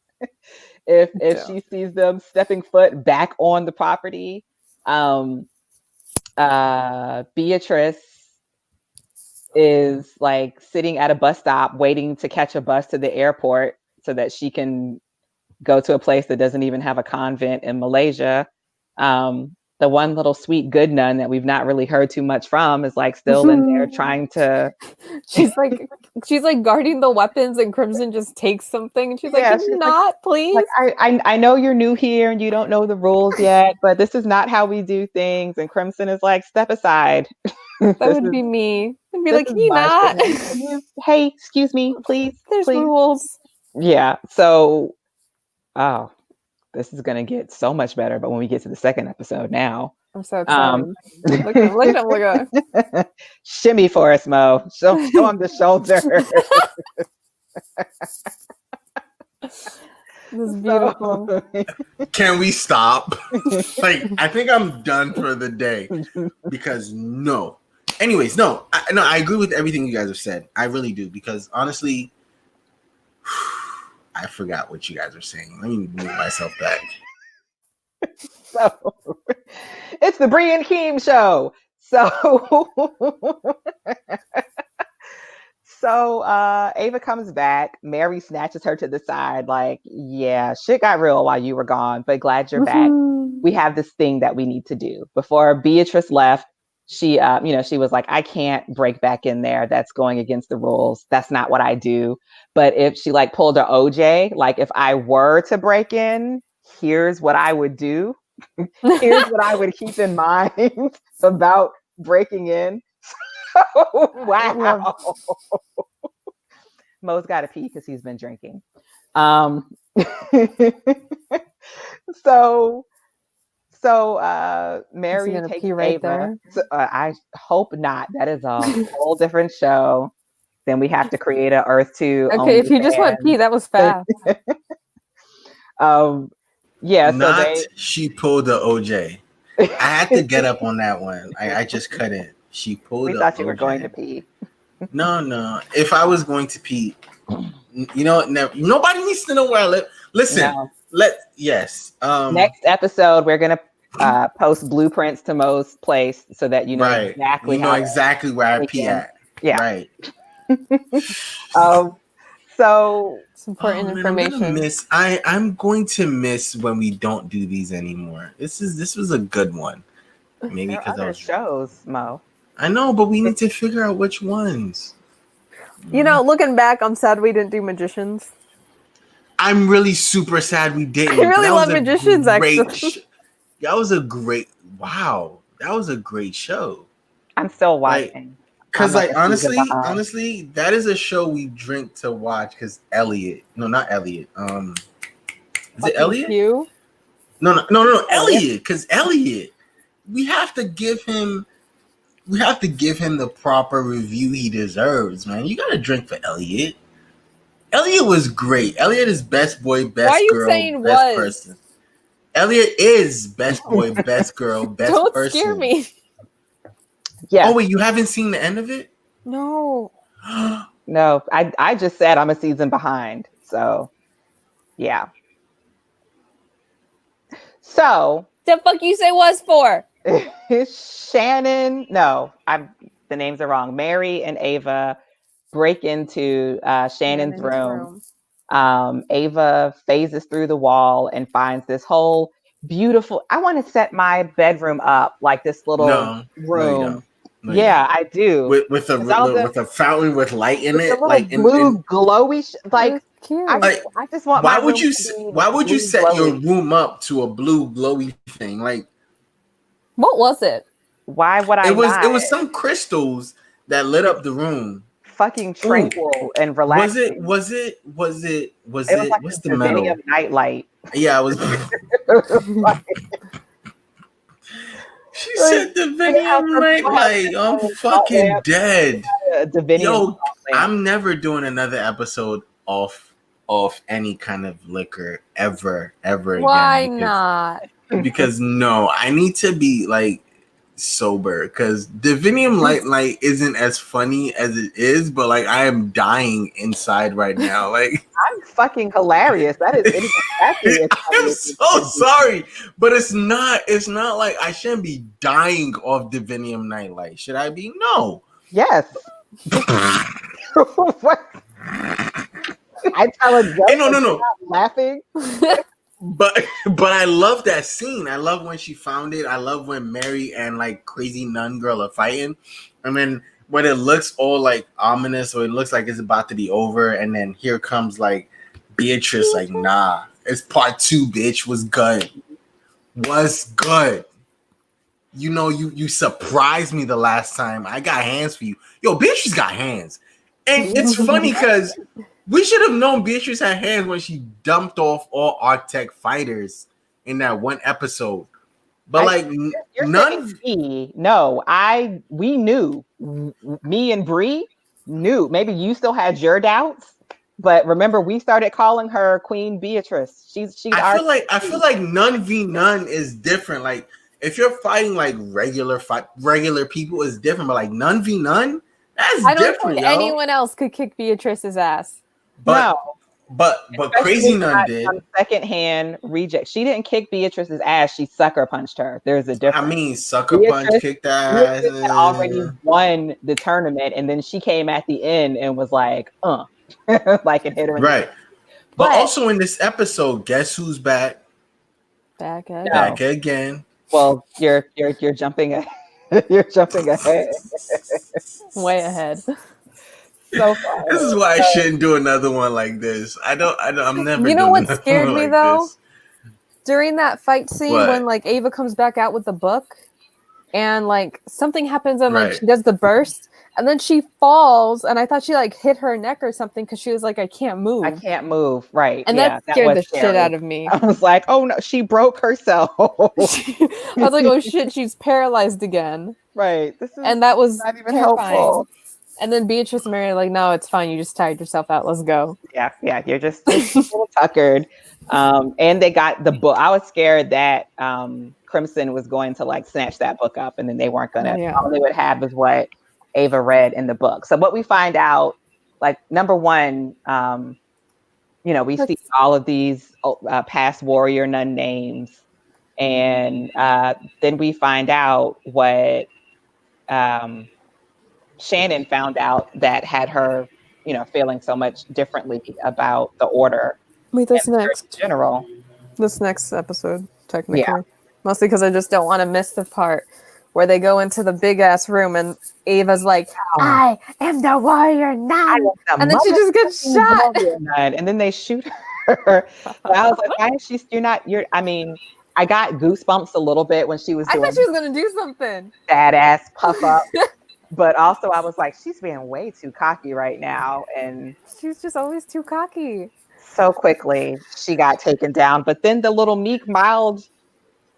S2: she sees them stepping foot back on the property. Beatrice is like sitting at a bus stop waiting to catch a bus to the airport so that she can go to a place that doesn't even have a convent in Malaysia. The one little sweet good nun that we've not really heard too much from is like still in there trying to.
S3: She's like guarding the weapons, and Crimson just takes something, and she's like, "Can you not, please?"
S2: Like, I know you're new here and you don't know the rules yet, but this is not how we do things. And Crimson is like, "Step aside."
S3: That would be me. I'd be like, "Can you not?"
S2: Hey, excuse me, please.
S3: There's rules.
S2: Yeah. So, this is going to get so much better. But when we get to the second episode now.
S3: I'm so excited. Look at him.
S2: Shimmy for us, Mo. Show him the shoulder.
S3: This is beautiful.
S1: Can we stop? Like, I think I'm done for the day. Because no. Anyways, no. I agree with everything you guys have said. I really do. Because honestly, I forgot what you guys are saying. Let me move myself back.
S2: So, it's the Bree and Keem show. So Ava comes back. Mary snatches her to the side like, yeah, shit got real while you were gone, but glad you're back. We have this thing that we need to do. Before Beatrice left, she was like, I can't break back in there. That's going against the rules. That's not what I do. But if she like pulled her OJ, like if I were to break in, here's what I would do. Here's what I would keep in mind about breaking in. Wow. Mo's got to pee because he's been drinking. So Mary takes
S3: right
S2: Ava.
S3: there?
S2: So, I hope not. That is a whole different show. Then we have to create an Earth 2.
S3: Okay, if you just went pee, that was fast.
S1: She pulled the OJ. I had to get up on that one. I just couldn't. She pulled.
S2: We thought you were going to pee.
S1: No. If I was going to pee, you know, nobody needs to know where I live. Listen, Next
S2: episode, we're gonna post blueprints to Mo's place so that you know exactly.
S1: You know exactly where I pee at.
S2: Yeah.
S1: Right.
S2: So
S3: it's important information.
S1: I'm going to miss when we don't do these anymore. This was a good one. Maybe because
S2: there are other shows, Mo.
S1: I know, but we need to figure out which ones.
S3: You know, looking back, I'm sad we didn't do Magicians.
S1: I'm really super sad we didn't.
S3: I really love Magicians, actually.
S1: That was a great show.
S2: I'm still watching.
S1: Because honestly, that is a show we drink to watch because Elliot. No, not Elliot. Is it Elliot?
S3: You?
S1: No, Elliot. Because Elliot, we have to give him the proper review he deserves, man. You gotta drink for Elliot. Elliot was great. Elliot is best boy, best girl, best person. Elliot is best boy, best girl, best person.
S3: Don't scare me.
S2: Yeah.
S1: Oh wait, you haven't seen the end of it?
S3: No.
S2: No, I just said I'm a season behind. So, yeah. So
S3: the fuck you say was for?
S2: Shannon. No, the names are wrong. Mary and Ava break into Shannon's room. Ava phases through the wall and finds this whole beautiful. I want to set my bedroom up like this little room. No, yeah, I do.
S1: With a fountain with light in it,
S2: like blue glowy, like
S3: cute.
S2: I just want.
S1: Why would you set glowy. Your room up to a blue glowy thing? Like,
S3: what was it?
S2: Why would I?
S1: It was some crystals that lit up the room.
S2: Fucking tranquil and relaxing.
S1: Was it? What's
S2: like
S1: the metal?
S2: Of nightlight.
S1: Yeah, it was. She said Divinium nightlight. I'm fucking dead. Yo, I'm never doing another episode off off any kind of liquor ever again.
S3: Why not?
S1: Because no, I need to be like sober, because Divinium Light isn't as funny as it is, but like I am dying inside right now. Like
S2: I'm fucking hilarious. It is exactly.
S1: I'm so sorry, but it's not like I shouldn't be dying of Divinium Nightlight. Should I be? No.
S2: Yes. What? I tell a joke.
S1: No.
S2: Laughing.
S1: But I love that scene. I love when she found it. I love when Mary and like crazy nun girl are fighting, and then when it looks all like ominous, or it looks like it's about to be over, and then here comes like Beatrice, like, nah, it's part 2, bitch. Was good. You know, you surprised me the last time. I got hands for you. Yo, Beatrice got hands. And it's funny because we should have known Beatrice had hands when she dumped off all Arctech fighters in that one episode. But
S2: you're none. We knew. Me and Bree knew. Maybe you still had your doubts, but remember we started calling her Queen Beatrice. She's.
S1: I feel like none v none is different. Like if you're fighting like regular people is different, but like none v none. I don't think
S3: anyone else could kick Beatrice's ass.
S1: But Crazy Nun did.
S2: Secondhand reject. She didn't kick Beatrice's ass. She sucker punched her. There's a difference.
S1: I mean, sucker punch kicked ass.
S2: Beatrice had already won the tournament, and then she came at the end and was like, like it hit her.
S1: Right. But also in this episode, guess who's back?
S3: Back again.
S1: Back again.
S2: Well, you're jumping ahead. You're jumping ahead.
S3: Way ahead.
S2: So far.
S1: This is why I shouldn't do another one like this. I'm never.
S3: You know what scared me though?
S1: This.
S3: During that fight scene when like Ava comes back out with the book, and like something happens and like she does the burst, and then she falls, and I thought she like hit her neck or something because she was like, I can't move.
S2: Right.
S3: And that scared the shit out of me.
S2: I was like, oh no, she broke herself.
S3: I was like, oh shit, she's paralyzed again.
S2: Right.
S3: And that was
S2: not even
S3: terrifying.
S2: Helpful.
S3: And then Beatrice and Mary are like, no, it's fine. You just tired yourself out. Let's go.
S2: Yeah. You're just a little tuckered. And they got the book. I was scared that Crimson was going to like snatch that book up, and then they weren't going to. All they would have is what Ava read in the book. So what we find out, like number one, we see all of these past warrior nun names, and then we find out what Shannon found out that had her, feeling so much differently about the order.
S3: Wait, this next
S2: general.
S3: This next episode, technically. Yeah. Mostly because I just don't want to miss the part where they go into the big ass room and Ava's like, I am the warrior nun. And then she just gets shot.
S2: And then they shoot her. I was like, why is she? I got goosebumps a little bit when she was doing.
S3: I thought she was going to do something.
S2: Badass puff up. But also I was like, she's being way too cocky right now. And
S3: she's just always too cocky.
S2: So quickly she got taken down. But then the little meek, mild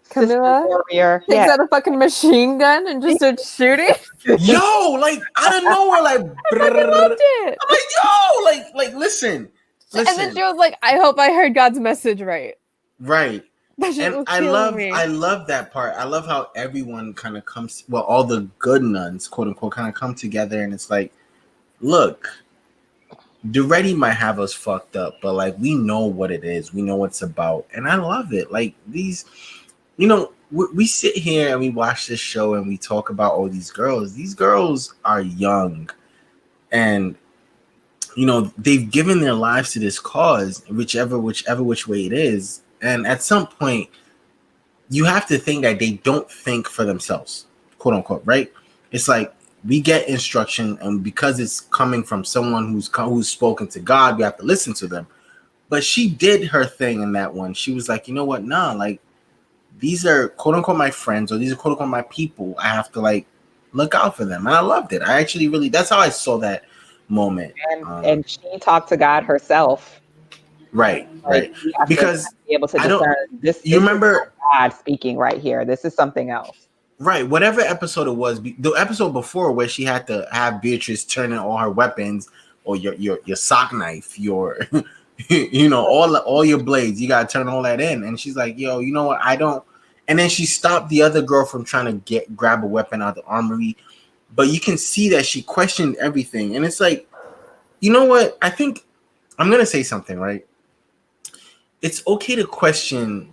S3: Camilla
S2: warrior
S3: takes out a fucking machine gun and just starts shooting.
S1: Yo, like out of nowhere, like
S3: I fucking loved it.
S1: I'm like, yo, like listen.
S3: And then she was like, I hope I heard God's message right.
S1: Right. And I love that part. I love how everyone kind of comes, all the good nuns, quote unquote, kind of come together, and it's like, look, Duretti might have us fucked up, but like we know what it is, we know what it's about, and I love it. Like these, we sit here and we watch this show and we talk about all these girls. These girls are young, and they've given their lives to this cause, whichever which way it is. And at some point, you have to think that they don't think for themselves, quote unquote, right? It's like we get instruction, and because it's coming from someone who's spoken to God, we have to listen to them. But she did her thing in that one. She was like, you know what? Nah, like these are quote unquote my friends, or these are quote unquote my people. I have to like look out for them, and I loved it. I actually really, that's how I saw that moment.
S2: And she talked to God herself.
S1: Right. Because
S2: be able to discern this.
S1: You remember
S2: God speaking right here. This is something else.
S1: Right. Whatever episode it was, the episode before where she had to have Beatrice turn in all her weapons, or your sock knife, your you know, all your blades, you gotta turn all that in. And she's like, yo, you know what? I don't. And then she stopped the other girl from trying to grab a weapon out of the armory. But you can see that she questioned everything. And it's like, you know what? I think I'm gonna say something, right? It's okay to question.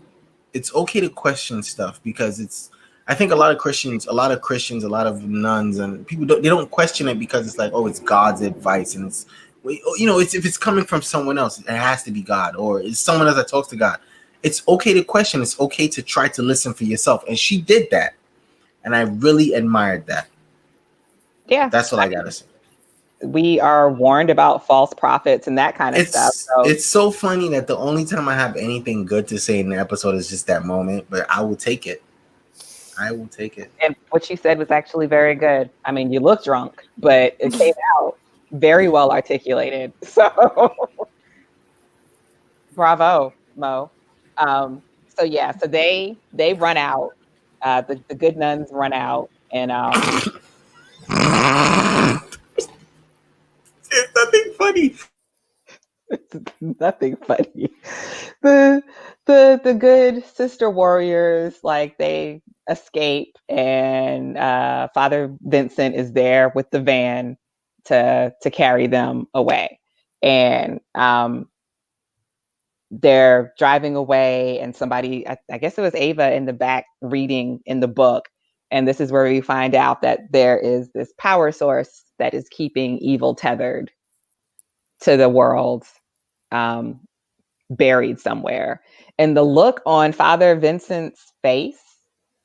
S1: It's okay to question stuff because I think a lot of Christians, a lot of nuns and people they don't question it because it's like, oh, it's God's advice, and it's, you know, it's if it's coming from someone else, it has to be God, or it's someone else that talks to God. It's okay to question. It's okay to try to listen for yourself, and she did that, and I really admired that.
S2: Yeah,
S1: that's what I gotta say.
S2: We are warned about false prophets and that kind of stuff. So.
S1: It's so funny that the only time I have anything good to say in the episode is just that moment, but I will take it. I will take it.
S2: And what you said was actually very good. I mean, you look drunk, but it came out very well articulated. So bravo, Mo. So yeah, so they run out. The good nuns run out, and
S1: it's nothing funny.
S2: Nothing funny. The good sister warriors, like, they escape, and Father Vincent is there with the van to carry them away. And they're driving away, and somebody, I guess it was Ava in the back reading in the book. And this is where we find out that there is this power source that is keeping evil tethered to the world, buried somewhere. And the look on Father Vincent's face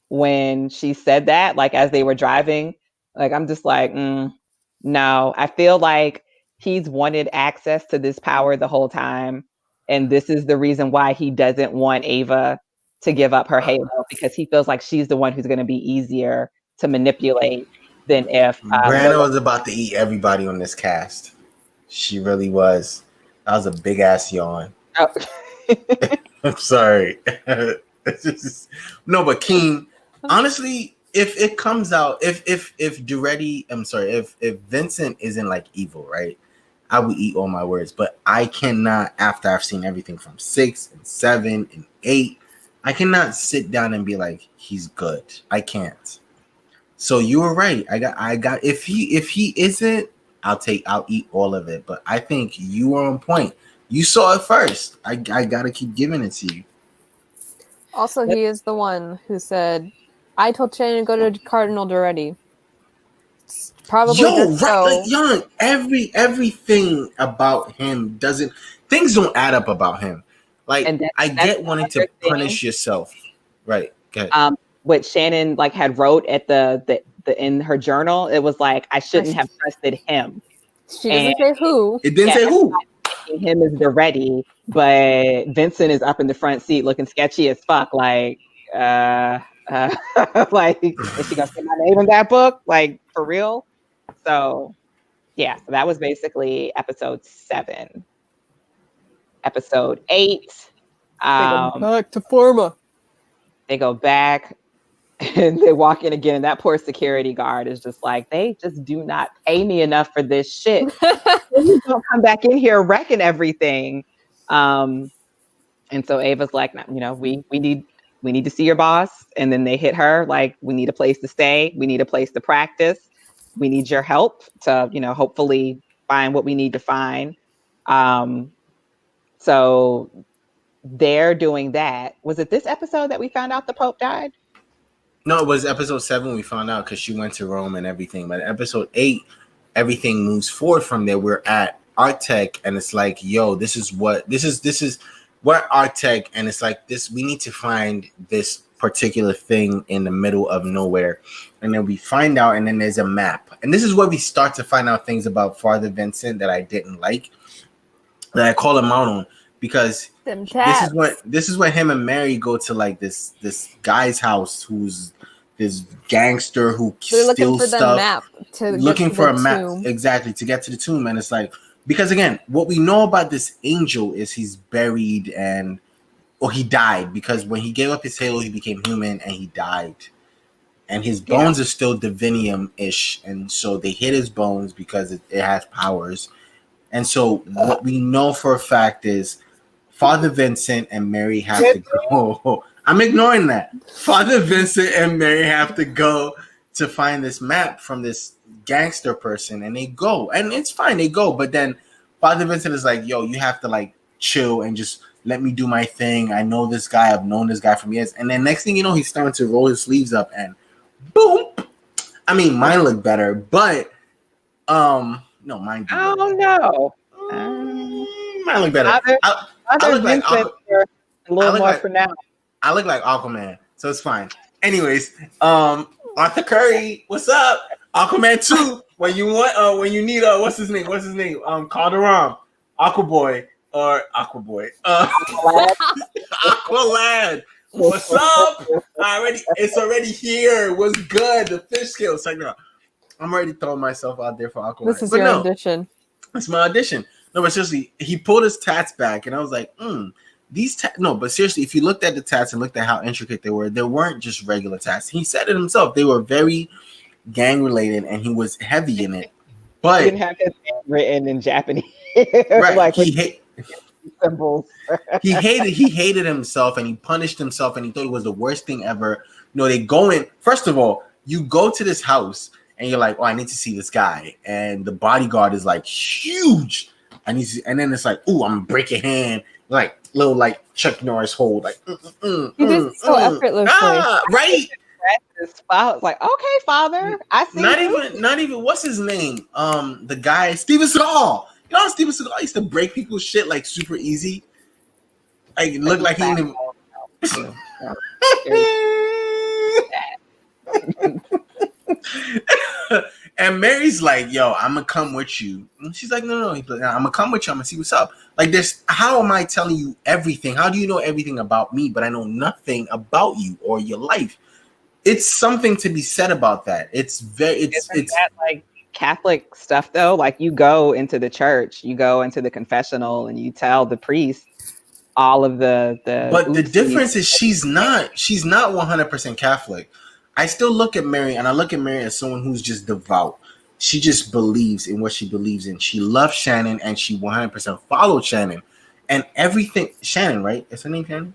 S2: when she said that, like, as they were driving, like, I'm just like, no. I feel like he's wanted access to this power the whole time. And this is the reason why he doesn't want Ava to give up her halo, because he feels like she's the one who's going to be easier to manipulate than if
S1: Brianna was about to eat everybody on this cast. She really was. That was a big ass yawn. Oh. I'm sorry. No, but Keem, honestly, if it comes out, if Duretti, I'm sorry, if Vincent isn't like evil, right? I would eat all my words, but I cannot, after I've seen everything from 6 and 7 and 8, I cannot sit down and be like, he's good. I can't. So you were right. I got if he isn't, I'll eat all of it. But I think you were on point. You saw it first. I gotta keep giving it to you.
S3: Also, he is the one who said, I told Shannon to go to Cardinal Duretti. Probably
S1: Like, everything about him things don't add up about him. Like, I get wanting to punish yourself. Right. Go ahead.
S2: What Shannon, like, had wrote at the in her journal, it was like, I shouldn't have trusted him.
S3: She doesn't say who.
S1: It didn't say who.
S2: Him is Duretti, but Vincent is up in the front seat looking sketchy as fuck. Like, like, is she gonna say my name in that book? Like, for real? So, yeah, so that was basically episode 7. Episode 8.
S3: They go back to Forma.
S2: They go back and they walk in again. And that poor security guard is just like, they just do not pay me enough for this shit. Please don't come back in here wrecking everything. And so Ava's like, you know, we need to see your boss. And then they hit her like, we need a place to stay. We need a place to practice. We need your help to, you know, hopefully find what we need to find. So they're doing that. Was it this episode that we found out the Pope died?
S1: No, it was episode 7 we found out because she went to Rome and everything. But episode 8, everything moves forward from there. We're at Artec, and it's like, yo, this is we're at Artec, and it's like this. We need to find this particular thing in the middle of nowhere, and then we find out, and then there's a map, and this is where we start to find out things about Father Vincent that I didn't like, that I call him out on, because this is when him and Mary go to like this guy's house who's this gangster who steals stuff. Looking for a map, exactly, to get to the tomb. And it's like, because again, what we know about this angel is he's buried or he died, because when he gave up his halo, he became human and he died. And his bones are still divinium-ish, and so they hit his bones because it has powers. And so what we know for a fact is Father Vincent and Mary have to go. I'm ignoring that. Father Vincent and Mary have to go to find this map from this gangster person, and they go, and it's fine, they go. But then Father Vincent is like, "Yo, you have to like chill and just let me do my thing. I know this guy. I've known this guy for years." And then next thing you know, he's starting to roll his sleeves up, and boom. I mean, mine look better, but no, mine.
S2: I don't know.
S1: Mine look better. I look like
S2: a little more pronounced.
S1: I look like Aquaman, so it's fine. Anyways, Arthur Curry, what's up? Aquaman 2. When you want, when you need, what's his name? Calderon, Aquaboy or Aquaboy, Aqualad. What's up? It's already here. What's good? The fish scale. Like, no, I'm already throwing myself out there for Aquaman.
S3: This is your audition.
S1: It's my audition. No, but seriously, he pulled his tats back, and I was like, no, but seriously, if you looked at the tats and looked at how intricate they weren't just regular tats. He said it himself. They were very gang related, and he was heavy in it. But
S2: he didn't have his name written in Japanese.
S1: Right.
S2: Like symbols.
S1: he hated himself, and he punished himself, and he thought it was the worst thing ever. You know, they go in. First of all, you go to this house, and you're like, "Oh, I need to see this guy," and the bodyguard is like huge. And then it's like, "Ooh, I'm gonna break your hand," like little like Chuck Norris hold, like.
S3: You did so effortlessly,
S1: right?
S2: Like, okay, Father, I see.
S1: Not even. What's his name? The guy Steven Seagal. You know, Steven Seagal used to break people's shit like super easy. Like it looked like he didn't. And Mary's like, "Yo, I'm gonna come with you." And she's like, "No. I'm gonna come with you. I'm gonna see what's up." Like, how am I telling you everything? How do you know everything about me, but I know nothing about you or your life? It's something to be said about that. It's
S2: that like Catholic stuff though. Like you go into the church, you go into the confessional, and you tell the priest all of the.
S1: But the difference is she's not 100% Catholic. I still look at Mary, and I look at Mary as someone who's just devout. She just believes in what she believes in. She loves Shannon, and she 100% followed Shannon. And everything, Shannon, right? Is her name Shannon?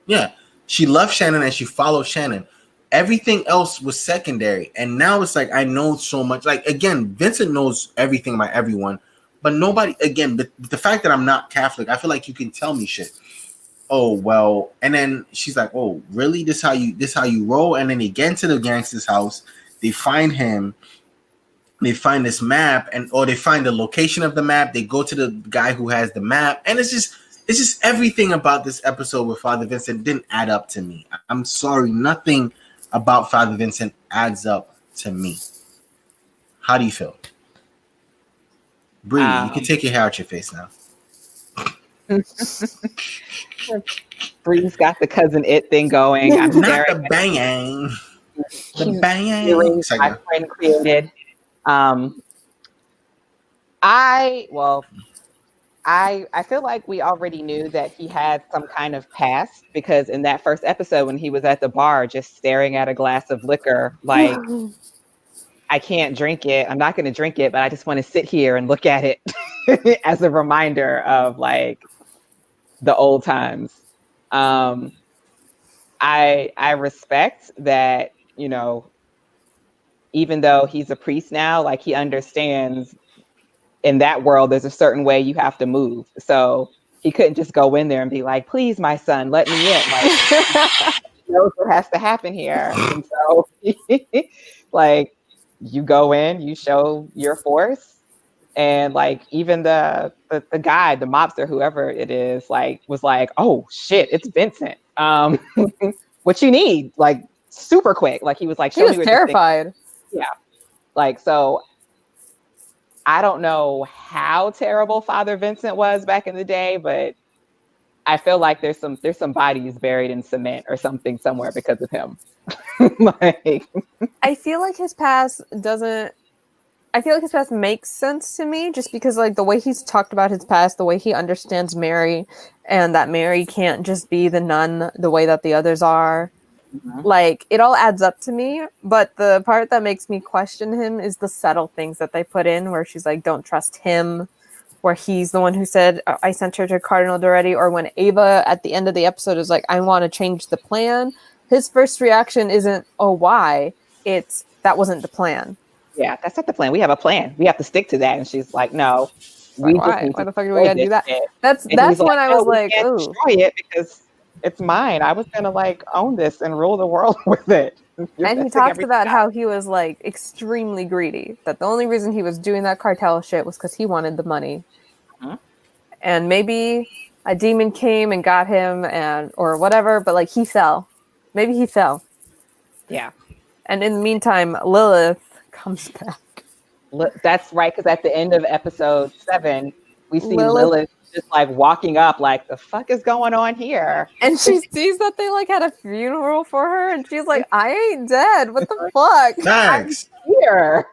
S1: Yeah. She loved Shannon, and she followed Shannon. Everything else was secondary. And now it's like, I know so much. Like, again, Vincent knows everything about everyone. But nobody, again, the fact that I'm not Catholic, I feel like you can tell me shit. Oh, well, and then she's like, "Oh, really? This how you roll?" And then they get into the gangster's house. They find him. They find this map, or they find the location of the map. They go to the guy who has the map, and it's just everything about this episode with Father Vincent didn't add up to me. I'm sorry, nothing about Father Vincent adds up to me. How do you feel? Bree, you can take your hair out your face now.
S2: Bree's got the cousin it thing going. I'm
S1: not the banging. The banging.
S2: My friend created. I feel like we already knew that he had some kind of past, because in that first episode when he was at the bar just staring at a glass of liquor, like, I can't drink it. I'm not going to drink it, but I just want to sit here and look at it as a reminder of like the old times. I respect that, you know, even though he's a priest now, like he understands in that world, there's a certain way you have to move. So he couldn't just go in there and be like, "Please, my son, let me in." Like, he knows what has to happen here. And so like you go in, you show your force. And like even the guy, the mobster, whoever it is, like was like, "Oh shit, it's Vincent. What you need?" Like super quick. Like he was like,
S3: he was terrified.
S2: Yeah. Like, so I don't know how terrible Father Vincent was back in the day, but I feel like there's some bodies buried in cement or something somewhere because of him. Like,
S3: I feel like his past makes sense to me, just because like the way he's talked about his past, the way he understands Mary, and that Mary can't just be the nun the way that the others are. Like, it all adds up to me, but the part that makes me question him is the subtle things that they put in, where she's like, don't trust him, where he's the one who said, I sent her to Cardinal Duretti, or when Ava at the end of the episode is like, I want to change the plan. His first reaction isn't, oh, why? It's, that wasn't the plan.
S2: Yeah, that's not the plan. We have a plan. We have to stick to that. And she's like, no, we
S3: like,
S2: just need
S3: why
S2: to
S3: the fuck do we gotta do that?
S2: shit.
S3: That's when I was like,
S2: oh, destroy it because it's mine. I was gonna like own this and rule the world with it.
S3: And he talks about how he was like extremely greedy. That the only reason he was doing that cartel shit was because he wanted the money. And maybe a demon came and got him, and or whatever. But like he fell. Maybe he fell.
S2: Yeah.
S3: And in the meantime, Lilith comes back.
S2: That's right, because at the end of episode 7, we see Lilith just like walking up, like, the fuck is going on here?
S3: And she sees that they like had a funeral for her, and she's like, I ain't dead. What the fuck?
S1: Thanks.
S2: I'm here.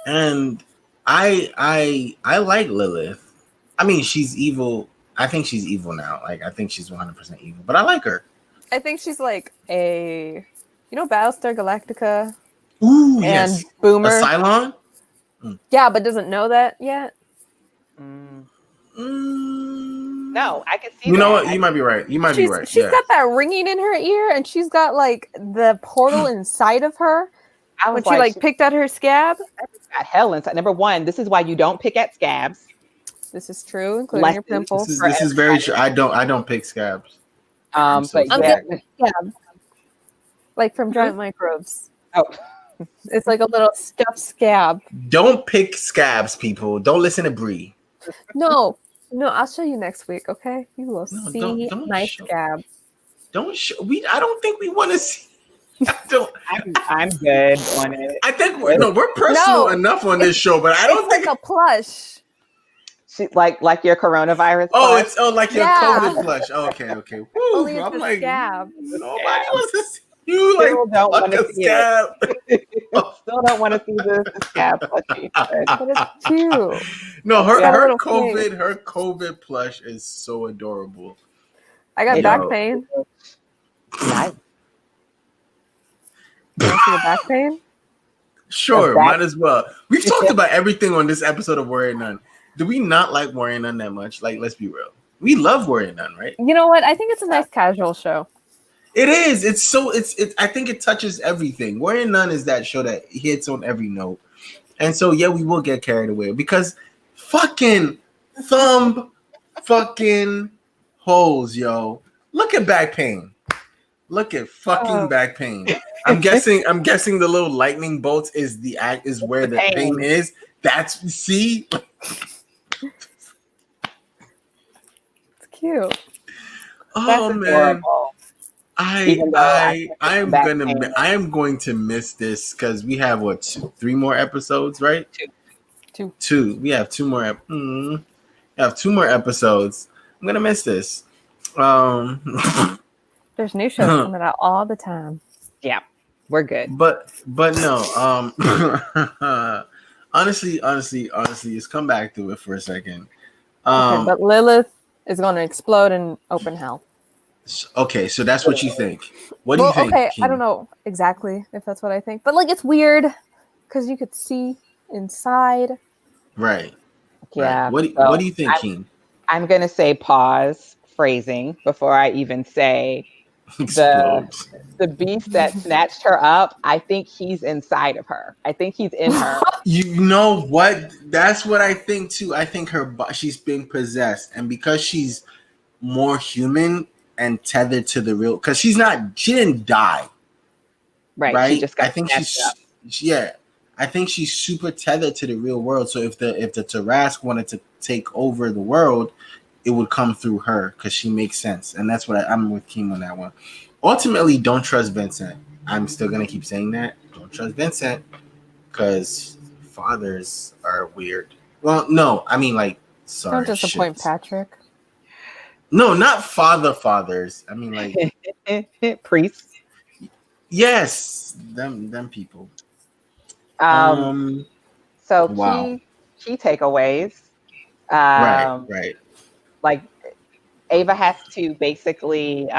S1: And I like Lilith. I mean, she's evil. I think she's evil now. Like, I think she's 100% evil, but I like her.
S3: I think she's like a, Battlestar Galactica.
S1: Ooh,
S3: and
S1: yes.
S3: Boomer.
S1: A Cylon?
S3: Yeah, but doesn't know that yet.
S2: No, I can see
S1: You know what? You might be right. You might be right.
S3: She's got that ringing in her ear, and she's got like the portal inside of her. When she like picked at her scab.
S2: Got hell inside. Number 1, this is why you don't pick at scabs.
S3: This is true, including your pimples.
S1: This is very true. I don't pick scabs.
S2: But
S3: yeah, like from giant microbes.
S2: Oh.
S3: It's like a little stuffed scab.
S1: Don't pick scabs, people. Don't listen to Bree.
S3: No, I'll show you next week, okay? You will see my scab.
S1: Don't show. I don't think we want to see.
S2: I'm good on it.
S1: I think we're personal enough on this show, but I don't think
S3: like a plush.
S2: Like your coronavirus.
S1: Oh, plush? It's like your COVID plush. Okay. Woo,
S3: only it's I'm like
S1: scab. Nobody wants to see you like
S2: don't want to see
S1: scab.
S2: Still don't want to see the scab plushie.
S3: But it's cute.
S1: No, her COVID plush is so adorable.
S3: I got back pain.
S2: Nice.
S3: You want to see the back pain?
S1: Sure, might as well. We've talked about everything on this episode of Warrior Nun. Do we not like Warrior Nun that much? Like, let's be real. We love Warrior Nun, right?
S3: You know what? I think it's a nice casual show.
S1: It is. I think it touches everything. Warrior Nun is that show that hits on every note. And so, yeah, we will get carried away because fucking thumb fucking holes, yo. Look at back pain. Look at fucking back pain. I'm guessing the little lightning bolts is where the pain is. See?
S3: It's cute.
S1: Oh
S2: That's
S1: man.
S2: adorable.
S1: I am going to miss this because we have 3 more episodes, right? 2. We have 2 more. We have 2 more episodes. I'm gonna miss this.
S3: There's new shows coming out all the time.
S2: Yeah, we're good.
S1: But no. Honestly, just come back to it for a second.
S3: Okay, but Lilith is going to explode in open hell.
S1: Okay, so that's what you think. What do you think?
S3: Okay,
S1: Keem?
S3: I don't know exactly if that's what I think, but like it's weird because you could see inside.
S1: Right.
S2: Yeah.
S1: Right. What do you think, Keem?
S2: I'm gonna say pause phrasing before I even say the beast that snatched her up. I think he's inside of her. I think he's in her.
S1: You know what? That's what I think too. I think she's being possessed, and because she's more human and tethered to the real, because she didn't die, right?
S2: She just got
S1: I think I think she's super tethered to the real world. So if the Tarask wanted to take over the world, it would come through her because she makes sense, and that's what I'm with Keem on that one. Ultimately, don't trust Vincent. I'm still gonna keep saying that. Don't trust Vincent because fathers are weird. Well, no, I mean like sorry.
S3: Don't disappoint Patrick.
S1: No, not fathers. I mean like
S2: priests.
S1: Yes, them people.
S2: So
S1: wow.
S2: key takeaways.
S1: Right.
S2: Like Ava has to basically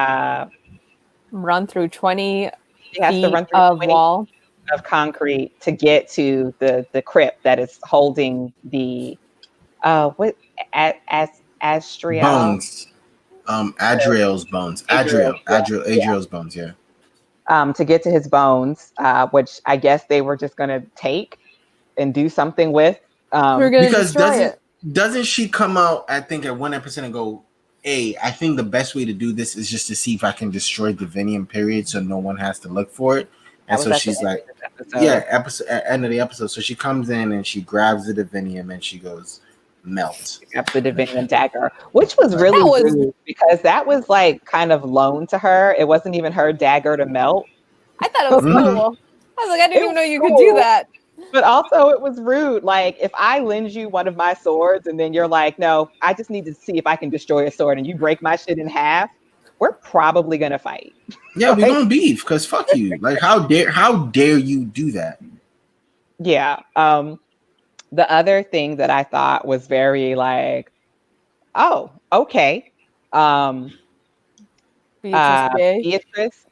S3: run through 20
S2: She has to run through
S3: of
S2: 20
S3: wall
S2: of concrete to get to the crypt that is holding the Astriel
S1: bones. Adriel's bones. Adriel's bones. Yeah.
S2: To get to his bones, which I guess they were just going to take and do something with.
S3: We're going to destroy it.
S1: Doesn't she come out, I think, at one episode and go, hey, I think the best way to do this is just to see if I can destroy Divinium, period, so no one has to look for it. And so she's like, episode at end of the episode. So she comes in and she grabs the Divinium and she goes, melt.
S2: She grabs the Divinium dagger, which was really rude because that was like kind of loaned to her. It wasn't even her dagger to melt.
S3: I thought it was cool. I was like, I didn't even know you could do that.
S2: But also it was rude. Like, if I lend you one of my swords and then you're like, no, I just need to see if I can destroy a sword, and you break my shit in half, we're probably gonna fight.
S1: Yeah, we're gonna beef because fuck you. Like, how dare you do that?
S2: Yeah. The other thing that I thought was very like, oh, okay. Beatrice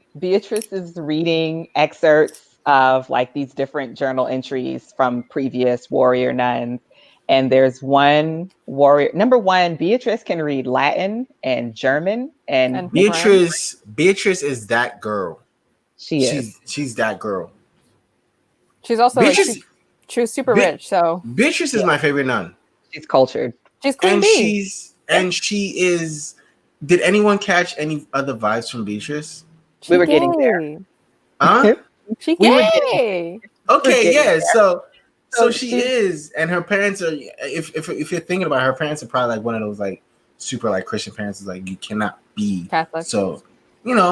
S2: is reading excerpts of like these different journal entries from previous warrior nuns. And there's one warrior. Number one, Beatrice can read Latin and German. And
S1: Beatrice is that girl. She's that girl.
S3: She's also she was super rich. So
S1: Beatrice is my favorite nun.
S2: She's cultured.
S3: She's queen bee.
S1: She is. Did anyone catch any other vibes from Beatrice?
S2: We were getting there.
S1: Huh?
S3: She gay.
S1: Okay, yeah. So she is, and her parents are. If you're thinking about it, her parents are probably like one of those like super like Christian parents. Is like, you cannot be
S3: Catholic.
S1: So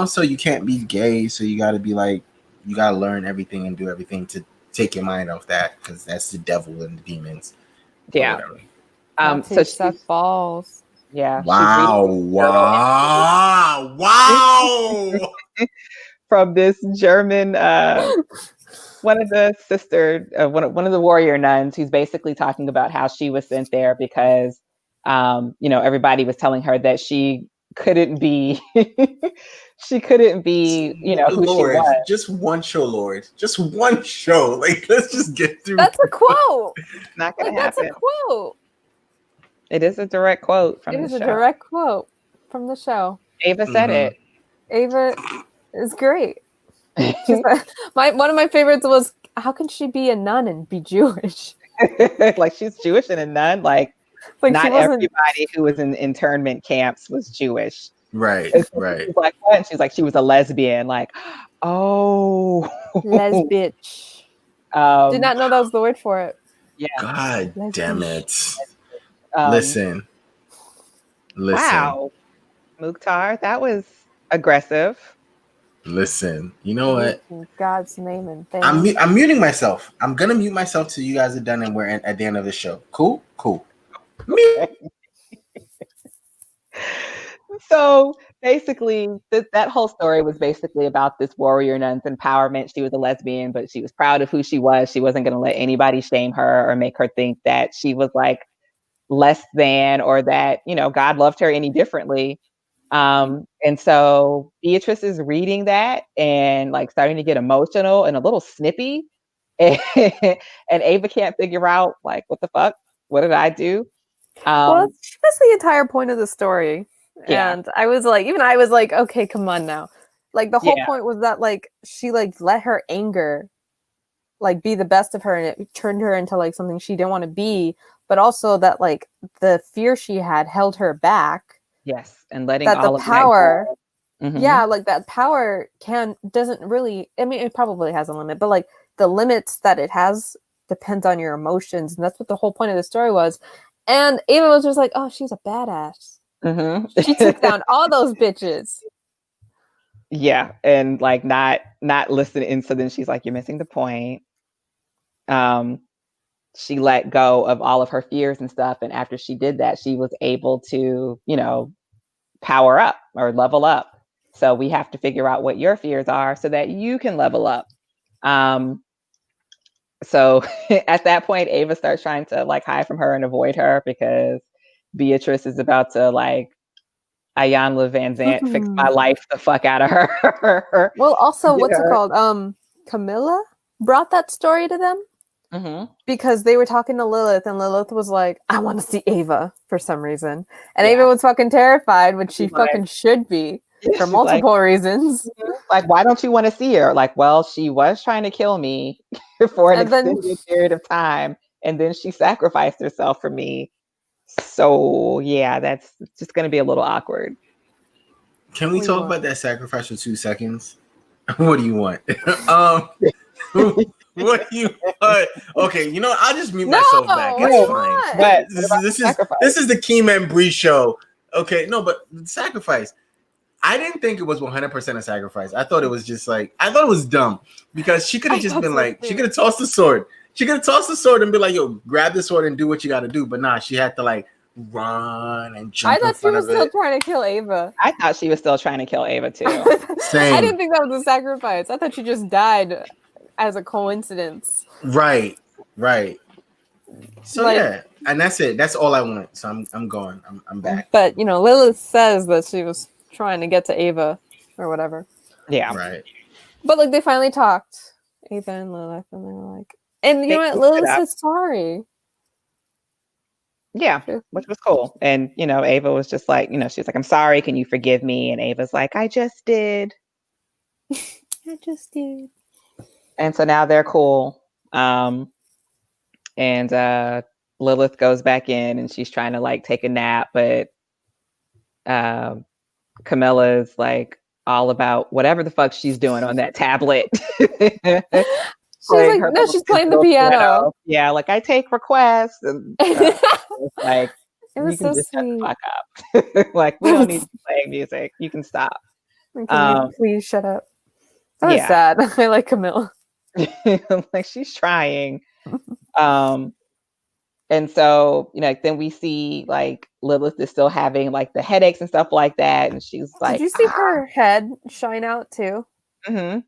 S1: so you can't be gay. So you got to be like, you got to learn everything and do everything to take your mind off that, because that's the devil and the demons.
S2: Yeah.
S3: So she balls.
S2: Yeah.
S1: Wow.
S2: From this German, one of the sister, one of the warrior nuns, who's basically talking about how she was sent there because, everybody was telling her that she couldn't be, who she was.
S1: Just one show, Lord. Just one show. Like, let's just get through.
S3: That's a quote.
S2: Not gonna happen.
S3: That's a quote.
S2: It is a direct quote from the show.
S3: It is a direct quote from the show.
S2: Ava said it.
S3: Ava is great. One of my favorites was, how can she be a nun and be Jewish?
S2: Like, she's Jewish and a nun. Like not everybody who was in internment camps was Jewish.
S1: Right.
S2: She's like, what? And she's like, she was a lesbian. Like, oh,
S3: lesbian. Did not know that was the word for it.
S2: Yeah.
S1: God damn it. Listen.
S2: Wow, Mukhtar, that was aggressive.
S1: Listen, you know what?
S3: In God's name and thanks.
S1: I'm muting myself. I'm gonna mute myself till you guys are done and we're at the end of the show. Cool.
S2: Okay. So basically, that whole story was basically about this warrior nun's empowerment. She was a lesbian, but she was proud of who she was. She wasn't going to let anybody shame her or make her think that she was like less than, or that, God loved her any differently. And so Beatrice is reading that and like starting to get emotional and a little snippy. And Ava can't figure out like, what the fuck? What did I do?
S3: Well, that's the entire point of the story.
S2: Yeah.
S3: And I was like, okay, come on now. Like, the whole point was that like she like let her anger like be the best of her, and it turned her into like something she didn't want to be, but also that like the fear she had held her back.
S2: Yes, and letting
S3: that
S2: all
S3: the
S2: of
S3: power,
S2: that
S3: yeah, like that power doesn't really. I mean, it probably has a limit, but like the limits that it has depends on your emotions, and that's what the whole point of the story was. And Ava was just like, "Oh, she's a badass. She took down all those bitches."
S2: Yeah, and like not listening. And so then she's like, "You're missing the point." She let go of all of her fears and stuff, and after she did that, she was able to, power up or level up. So we have to figure out what your fears are so that you can level up. So at that point, Ava starts trying to like hide from her and avoid her because Beatrice is about to like Iyanla Van Zant fixed my life the fuck out of her.
S3: Well, also, what's it called? Camilla brought that story to them because they were talking to Lilith, and Lilith was like, "I want to see Ava" for some reason, and Ava was fucking terrified, which she fucking should be for multiple reasons.
S2: Like, why don't you want to see her? Like, well, she was trying to kill me for an extended period of time, and then she sacrificed herself for me. So yeah, that's just going to be a little awkward.
S1: Can we talk about that sacrifice for 2 seconds? What do you want? What do you want? Okay, you know, I'll just mute myself back. It's fine. But this is the Keem and Bree show. Okay, no, but sacrifice. I didn't think it was 100% a sacrifice. I thought it was just like, I thought it was dumb because she could have just been like, she could have tossed the sword. She could have tossed the sword and be like, yo, grab the sword and do what you got to do. But nah, she had to like run and jump.
S3: I thought she was still trying to kill Ava.
S2: I thought she was still trying to kill Ava too.
S1: Same.
S3: I didn't think that was a sacrifice. I thought she just died as a coincidence.
S1: Right. So yeah, and that's it. That's all I want. So I'm going. I'm back.
S3: But you know, Lilith says that she was trying to get to Ava or whatever.
S2: Yeah.
S1: Right.
S3: But like they finally talked, Ava and Lilith, and they were like, and you know what? Lilith said sorry.
S2: Yeah, which was cool. And you know, Ava was just like, you know, she's like, I'm sorry, can you forgive me? And Ava's like, I just did.
S3: I just did.
S2: And so now they're cool. And Lilith goes back in and she's trying to like take a nap, but Camilla's like all about whatever the fuck she's doing on that tablet.
S3: She's like, no, she's playing the piano.
S2: Yeah, like I take requests and like
S3: it was
S2: you can
S3: so
S2: just
S3: sweet.
S2: shut the fuck up. Like we don't need to be playing music. You can stop.
S3: Can you please shut up? That was sad. I like Camilla.
S2: Like she's trying. And so, you know, then we see like Lilith is still having like the headaches and stuff like that. And she's like,
S3: did you see her head shine out too?
S2: Mm-hmm.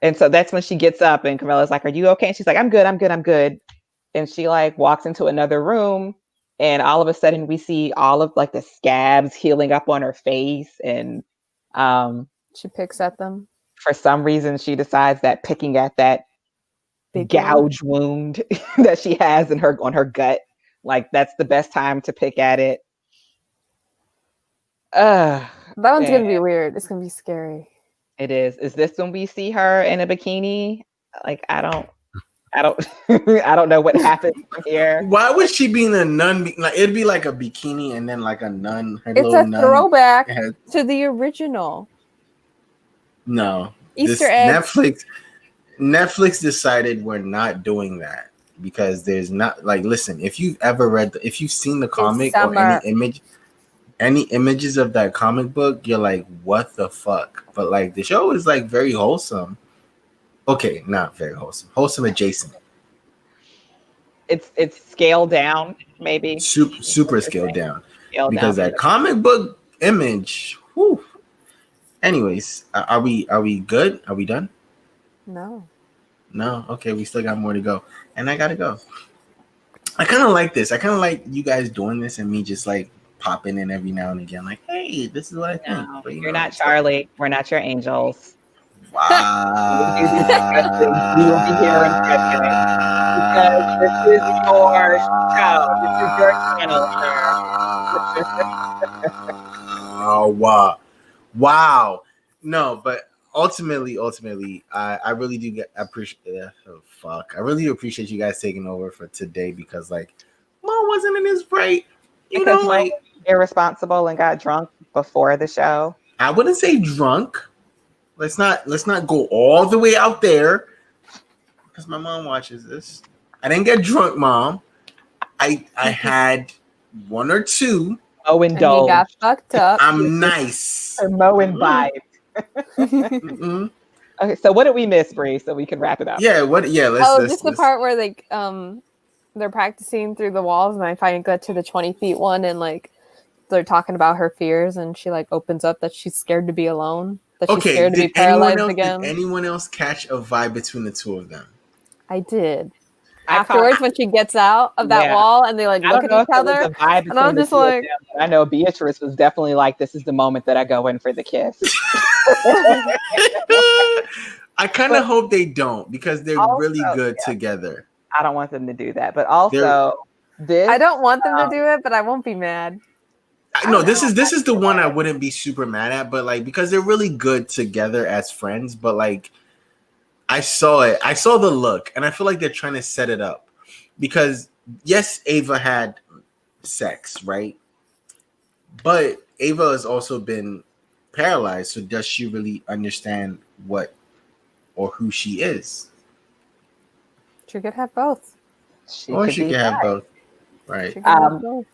S2: And so that's when she gets up and Camilla's like, are you okay? And she's like, I'm good. And she like walks into another room and all of a sudden we see all of like the scabs healing up on her face. And
S3: she picks at them.
S2: For some reason, she decides that picking at that big gouge wound that she has on her gut, like that's the best time to pick at it.
S3: That one's gonna be weird. It's gonna be scary.
S2: It is. Is this when we see her in a bikini? Like I don't I don't know what happened from here.
S1: Why would she be in a nun? Like it'd be like a bikini and then like a nun.
S3: It's a throwback to the original.
S1: No,
S3: Easter egg.
S1: Netflix decided we're not doing that because there's not like. Listen, if you've ever if you've seen the comic or any images of that comic book, you're like, what the fuck? But like the show is like very wholesome. Okay, not very wholesome. Wholesome adjacent.
S2: It's scaled down, maybe.
S1: Super scaled down. Because that comic book image. Whew. Anyways, are we good? Are we done?
S3: No.
S1: Okay, we still got more to go, and I gotta go. I kind of like this. I kind of like you guys doing this, and me just like popping in every now and again, like, hey, this is what I think.
S2: No, but you're not Charlie. We're not your angels.
S1: Wow.
S2: You will be here in president because this is your show. This is your channel,
S1: sir. Wow. No, but ultimately, I really do appreciate. I really do appreciate you guys taking over for today because like Mo wasn't in his right. You know, like
S2: irresponsible and got drunk before the show.
S1: I wouldn't say drunk. Let's not go all the way out there because my mom watches this. I didn't get drunk, Mom. I had one or two.
S2: Oh, indulge.
S3: You got fucked up.
S1: I'm nice.
S2: Or Mo imbibed. Okay, so what did we miss, Bree? So we can wrap it up.
S1: Yeah. Let's
S3: the part where like they're practicing through the walls, and I finally got to the 20 feet one, and like they're talking about her fears, and she like opens up that she's scared to be alone. That she's scared to be paralyzed again.
S1: Did anyone else catch a vibe between the two of them?
S3: I did. afterwards when she gets out of that wall and they like look at each other.
S2: And I'm just like, I know Beatrice was definitely like, this is the moment that I go in for the kiss.
S1: I kind of hope they don't, because they're really good together.
S2: I don't want them to do that, but also
S3: I don't want them to do it, but I won't be mad.
S1: No, this is the one I wouldn't be super mad at, but like, because they're really good together as friends. But like, I saw the look, and I feel like they're trying to set it up, because yes, Ava had sex, right? But Ava has also been paralyzed, so does she really understand what or who she is?
S3: She could have both.
S1: She could have both. Right.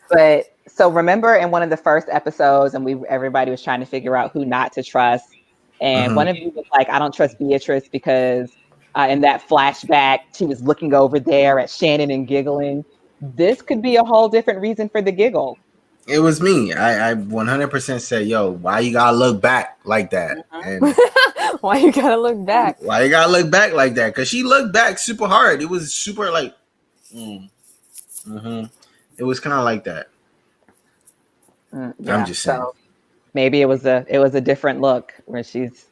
S2: But so remember in one of the first episodes, and everybody was trying to figure out who not to trust. And one of you was like, I don't trust Beatrice because in that flashback, she was looking over there at Shannon and giggling. This could be a whole different reason for the giggle.
S1: It was me. I 100% said, yo, why you gotta look back like that? And
S3: why you gotta look back?
S1: Why you gotta look back like that? Because she looked back super hard. It was super like, it was kind of like that. I'm just saying. So
S2: maybe it was a different look where she's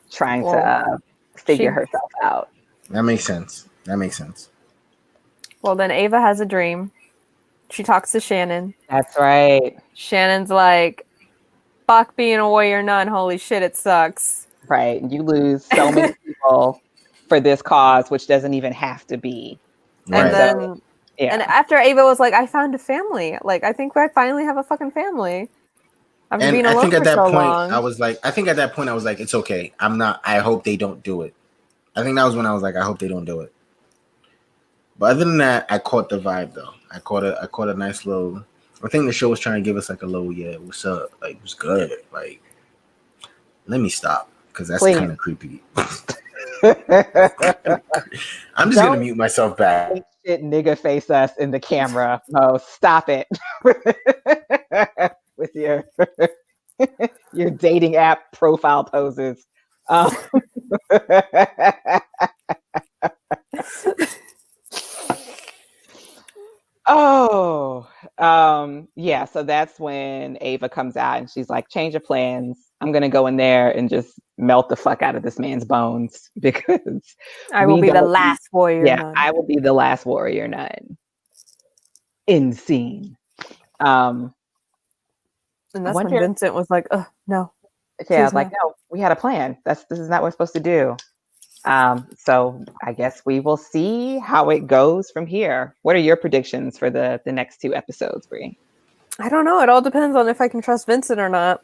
S2: trying to figure herself out.
S1: That makes sense.
S3: Well, then Ava has a dream. She talks to Shannon.
S2: That's right.
S3: Shannon's like, fuck being a warrior nun. Holy shit, it sucks.
S2: Right. You lose so many people for this cause, which doesn't even have to be.
S1: Right.
S3: And then, and after Ava was like, I found a family. Like, I think I finally have a fucking family. I've been being alone for so long.
S1: I think at that point I was like, it's okay. I hope they don't do it. I think that was when I was like, I hope they don't do it. But other than that, I caught the vibe though. I caught a nice little. I think the show was trying to give us like a little, what's up? Like, it was good. Like, let me stop, because that's kind of creepy. I'm just gonna mute myself back.
S2: Shit, nigga face us in the camera. Oh, stop it with your dating app profile poses. So that's when Ava comes out and she's like, change of plans. I'm going to go in there and just melt the fuck out of this man's bones, because
S3: I will be the last warrior nun.
S2: I will be the last warrior nun. In scene.
S3: And that's when Vincent was like, no.
S2: Yeah, I was like, no, we had a plan. This is not what we're supposed to do. So I guess we will see how it goes from here. What are your predictions for the next 2 episodes, Bree?
S3: I don't know. It all depends on if I can trust Vincent or not,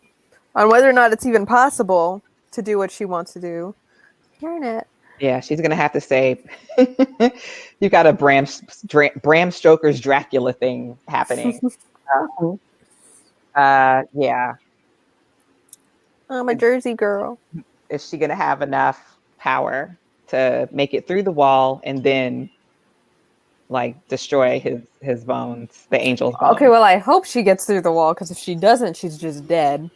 S3: on whether or not it's even possible to do what she wants to do. Darn it.
S2: Yeah, she's gonna have to say, you got a Bram Stoker's Dracula thing happening. Yeah.
S3: I'm a Jersey girl.
S2: Is she gonna have enough power to make it through the wall and then like destroy his bones, the angel's bones?
S3: Okay, well, I hope she gets through the wall, because if she doesn't, she's just dead.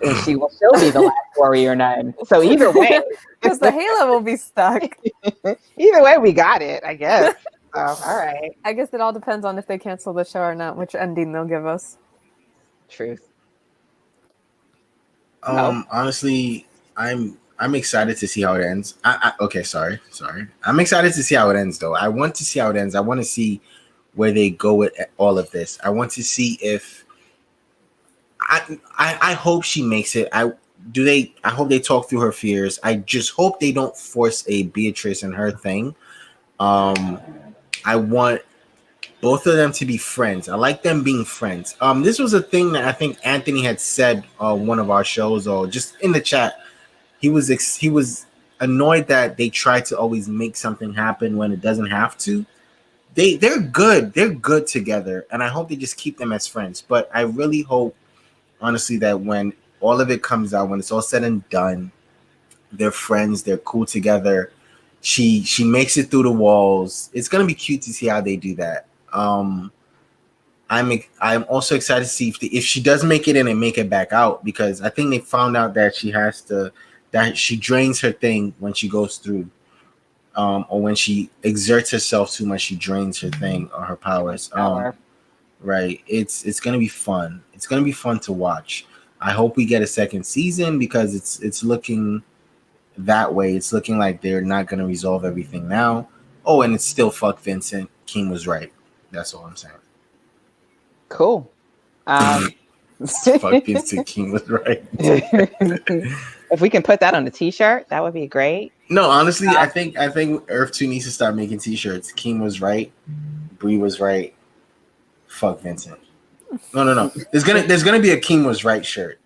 S2: And she will still be the last warrior nun. So either way,
S3: because the halo will be stuck.
S2: Either way, we got it, I guess. All right.
S3: I guess it all depends on if they cancel the show or not, which ending they'll give us.
S2: Truth.
S1: Honestly, I'm excited to see how it ends. Sorry. I'm excited to see how it ends, though. I want to see how it ends. I want to see where they go with all of this. I want to see if I hope she makes it. I hope they talk through her fears. I just hope they don't force a Beatrice and her thing. I want both of them to be friends. I like them being friends. This was a thing that I think Anthony had said on one of our shows, or just in the chat. He was annoyed that they try to always make something happen when it doesn't have to. They're good. They're good together, and I hope they just keep them as friends. But I really hope, honestly, that when all of it comes out, when it's all said and done, they're friends. They're cool together. She makes it through the walls. It's gonna be cute to see how they do that. I'm also excited to see if she does make it in and make it back out, because I think they found out that she drains her thing when she goes through. or when she exerts herself too much, she drains her thing or her powers. Right. It's gonna be fun. It's gonna be fun to watch. I hope we get a second season because it's looking that way. It's looking like they're not gonna resolve everything now. Oh, and it's still fuck Vincent. Keem was right. That's all I'm saying.
S2: Cool.
S1: Fuck Vincent. Keem was right.
S2: If we can put that on a t-shirt, that would be great.
S1: No, honestly, I think Earth 2 needs to start making t-shirts. Keem was right. Bree was right. Fuck Vincent. No. There's gonna be a Keem was right shirt,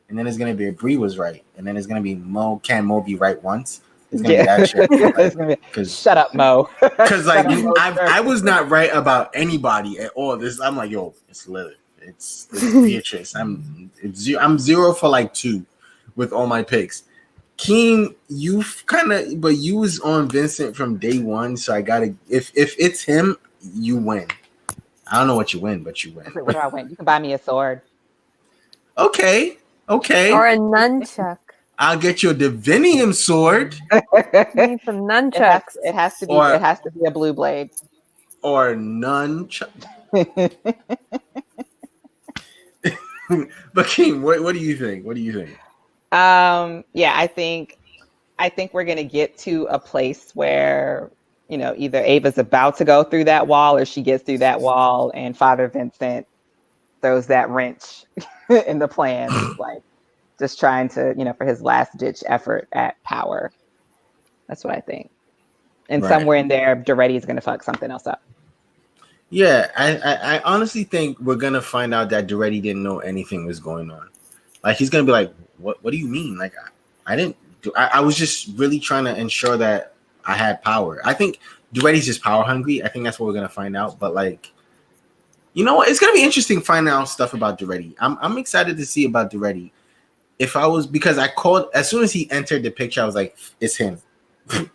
S1: and then there's gonna be a Bree was right, and then there's gonna be Mo. Can Mo be right once? It's gonna be that shirt.
S2: Like, shut up, Mo.
S1: Because like I was not right about anybody at all. I'm like, yo, it's Lilith. It's Beatrice. I'm 0 for like 2 with all my picks. Keem, you was on Vincent from day one, so I gotta. If it's him, you win. I don't know what you win, but you win.
S2: What do I win? You can buy me a sword.
S1: Okay.
S3: Or a nunchuck.
S1: I'll get you a divinium sword.
S3: Need some nunchucks.
S2: It has to be a blue blade.
S1: Or nunchuck. But Keem, what do you think?
S2: Yeah, I think we're gonna get to a place where, either Ava's about to go through that wall or she gets through that wall and Father Vincent throws that wrench in the plan, like just trying to, for his last ditch effort at power. That's what I think. And somewhere in there, Duretti is going to fuck something else up.
S1: Yeah, I honestly think we're going to find out that Duretti didn't know anything was going on. Like, he's going to be like, what do you mean? Like, I was just really trying to ensure that I had power. I think Duretti's just power hungry. I think that's what we're gonna find out. But like, you know what? It's gonna be interesting finding out stuff about Duretti. I'm excited to see about Duretti. Because I called as soon as he entered the picture, I was like, it's him.
S2: I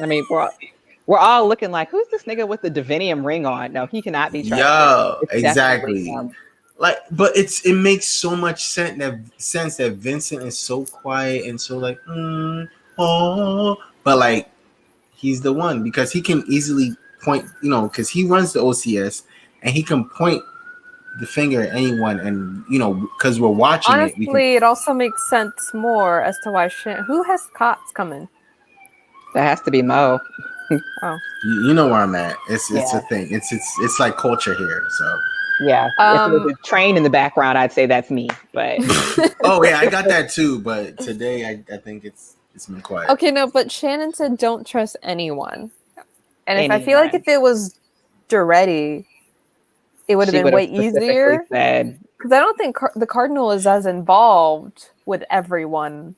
S2: mean, we're all looking like, who's this nigga with the divinium ring on? No, he cannot be trusted.
S1: Yo, exactly. Like, but it makes so much sense that Vincent is so quiet and so like, but like, he's the one because he can easily point, because he runs the OCS and he can point the finger at anyone, and because we're watching.
S3: Honestly, it also makes sense more as to why who has cots coming.
S2: That has to be Mo.
S3: Oh,
S1: you know where I'm at. It's a thing. It's like culture here. So
S2: yeah, if it was a train in the background, I'd say that's me. But
S1: oh yeah, I got that too. But today, I think it's been quiet.
S3: Okay, no, but Shannon said don't trust anyone, and I feel like if it was Duretti, it would have been way easier. Because I don't think the Cardinal is as involved with everyone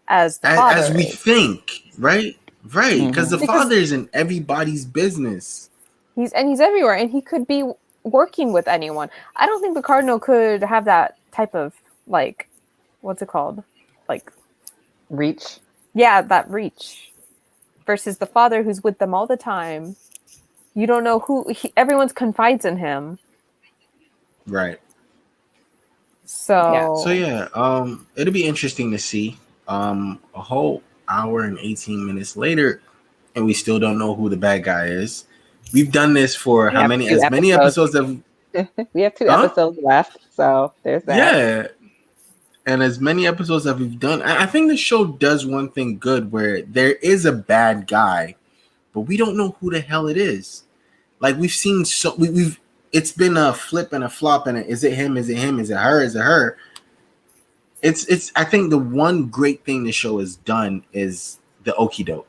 S3: as the father
S1: as we think, right? Right, because the father is in everybody's business.
S3: He's everywhere, and he could be working with anyone. I don't think the Cardinal could have that type of like, what's it called, like
S2: reach.
S3: Yeah, that reach. Versus the father who's with them all the time. You don't know everyone's confides in him.
S1: Right.
S3: So
S1: yeah, it'll be interesting to see. A whole hour and 18 minutes later, and we still don't know who the bad guy is. We've done this for many episodes of
S2: we have 2 episodes left, so there's that.
S1: Yeah. And as many episodes that we've done, I think the show does one thing good where there is a bad guy, but we don't know who the hell it is. Like we've seen it's been a flip and a flop, and is it him? Is it him? Is it her? Is it her? It's I think the one great thing the show has done is the okie doke.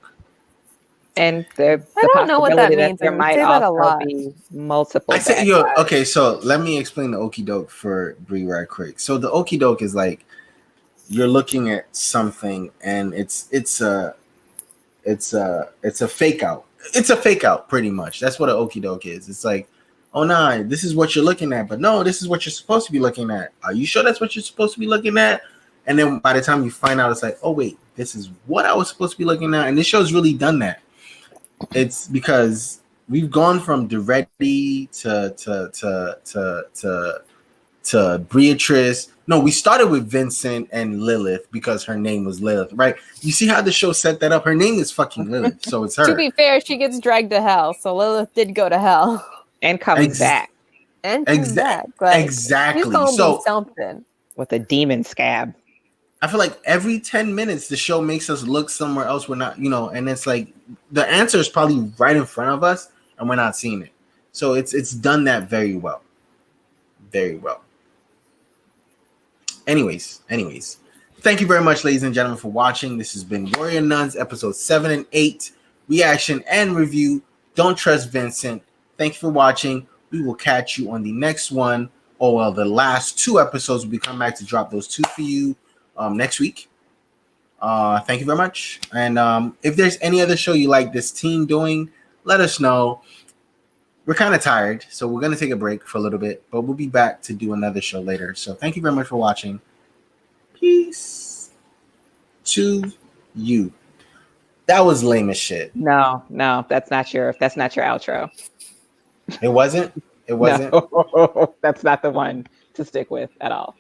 S2: And
S3: I don't know what that means.
S2: There might also be multiple.
S1: Okay, so let me explain the okie doke for Bree right quick. So the okie doke is like you're looking at something and it's a fake out. It's a fake out, pretty much. That's what an okie doke is. It's like, oh no, this is what you're looking at, but no, this is what you're supposed to be looking at. Are you sure that's what you're supposed to be looking at? And then by the time you find out, it's like, oh wait, this is what I was supposed to be looking at. And this show's really done that. It's because we've gone from Duretti to to Beatrice. No, we started with Vincent and Lilith because her name was Lilith, right? You see how the show set that up? Her name is fucking Lilith, so it's her.
S3: To be fair, she gets dragged to hell, so Lilith did go to hell
S2: and comes back.
S3: And comes back. Like,
S1: exactly.
S3: She's gonna be something
S2: with a demon scab.
S1: I feel like every 10 minutes the show makes us look somewhere else we're not, and it's like the answer is probably right in front of us and we're not seeing it. So it's done that very well. Very well. Anyways, thank you very much, ladies and gentlemen, for watching. This has been Warrior Nuns, episode 7 and 8, reaction and review. Don't trust Vincent. Thank you for watching. We will catch you on the next one. Or well, the last 2 episodes. We'll be coming back to drop those 2 for you next week. Thank you very much. And if there's any other show you like this team doing, let us know. We're kind of tired, so we're going to take a break for a little bit, but we'll be back to do another show later. So thank you very much for watching. Peace to you. That was lame as shit.
S2: No, that's not your outro.
S1: It wasn't? It wasn't?
S2: No, that's not the one to stick with at all.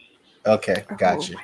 S1: Okay, gotcha.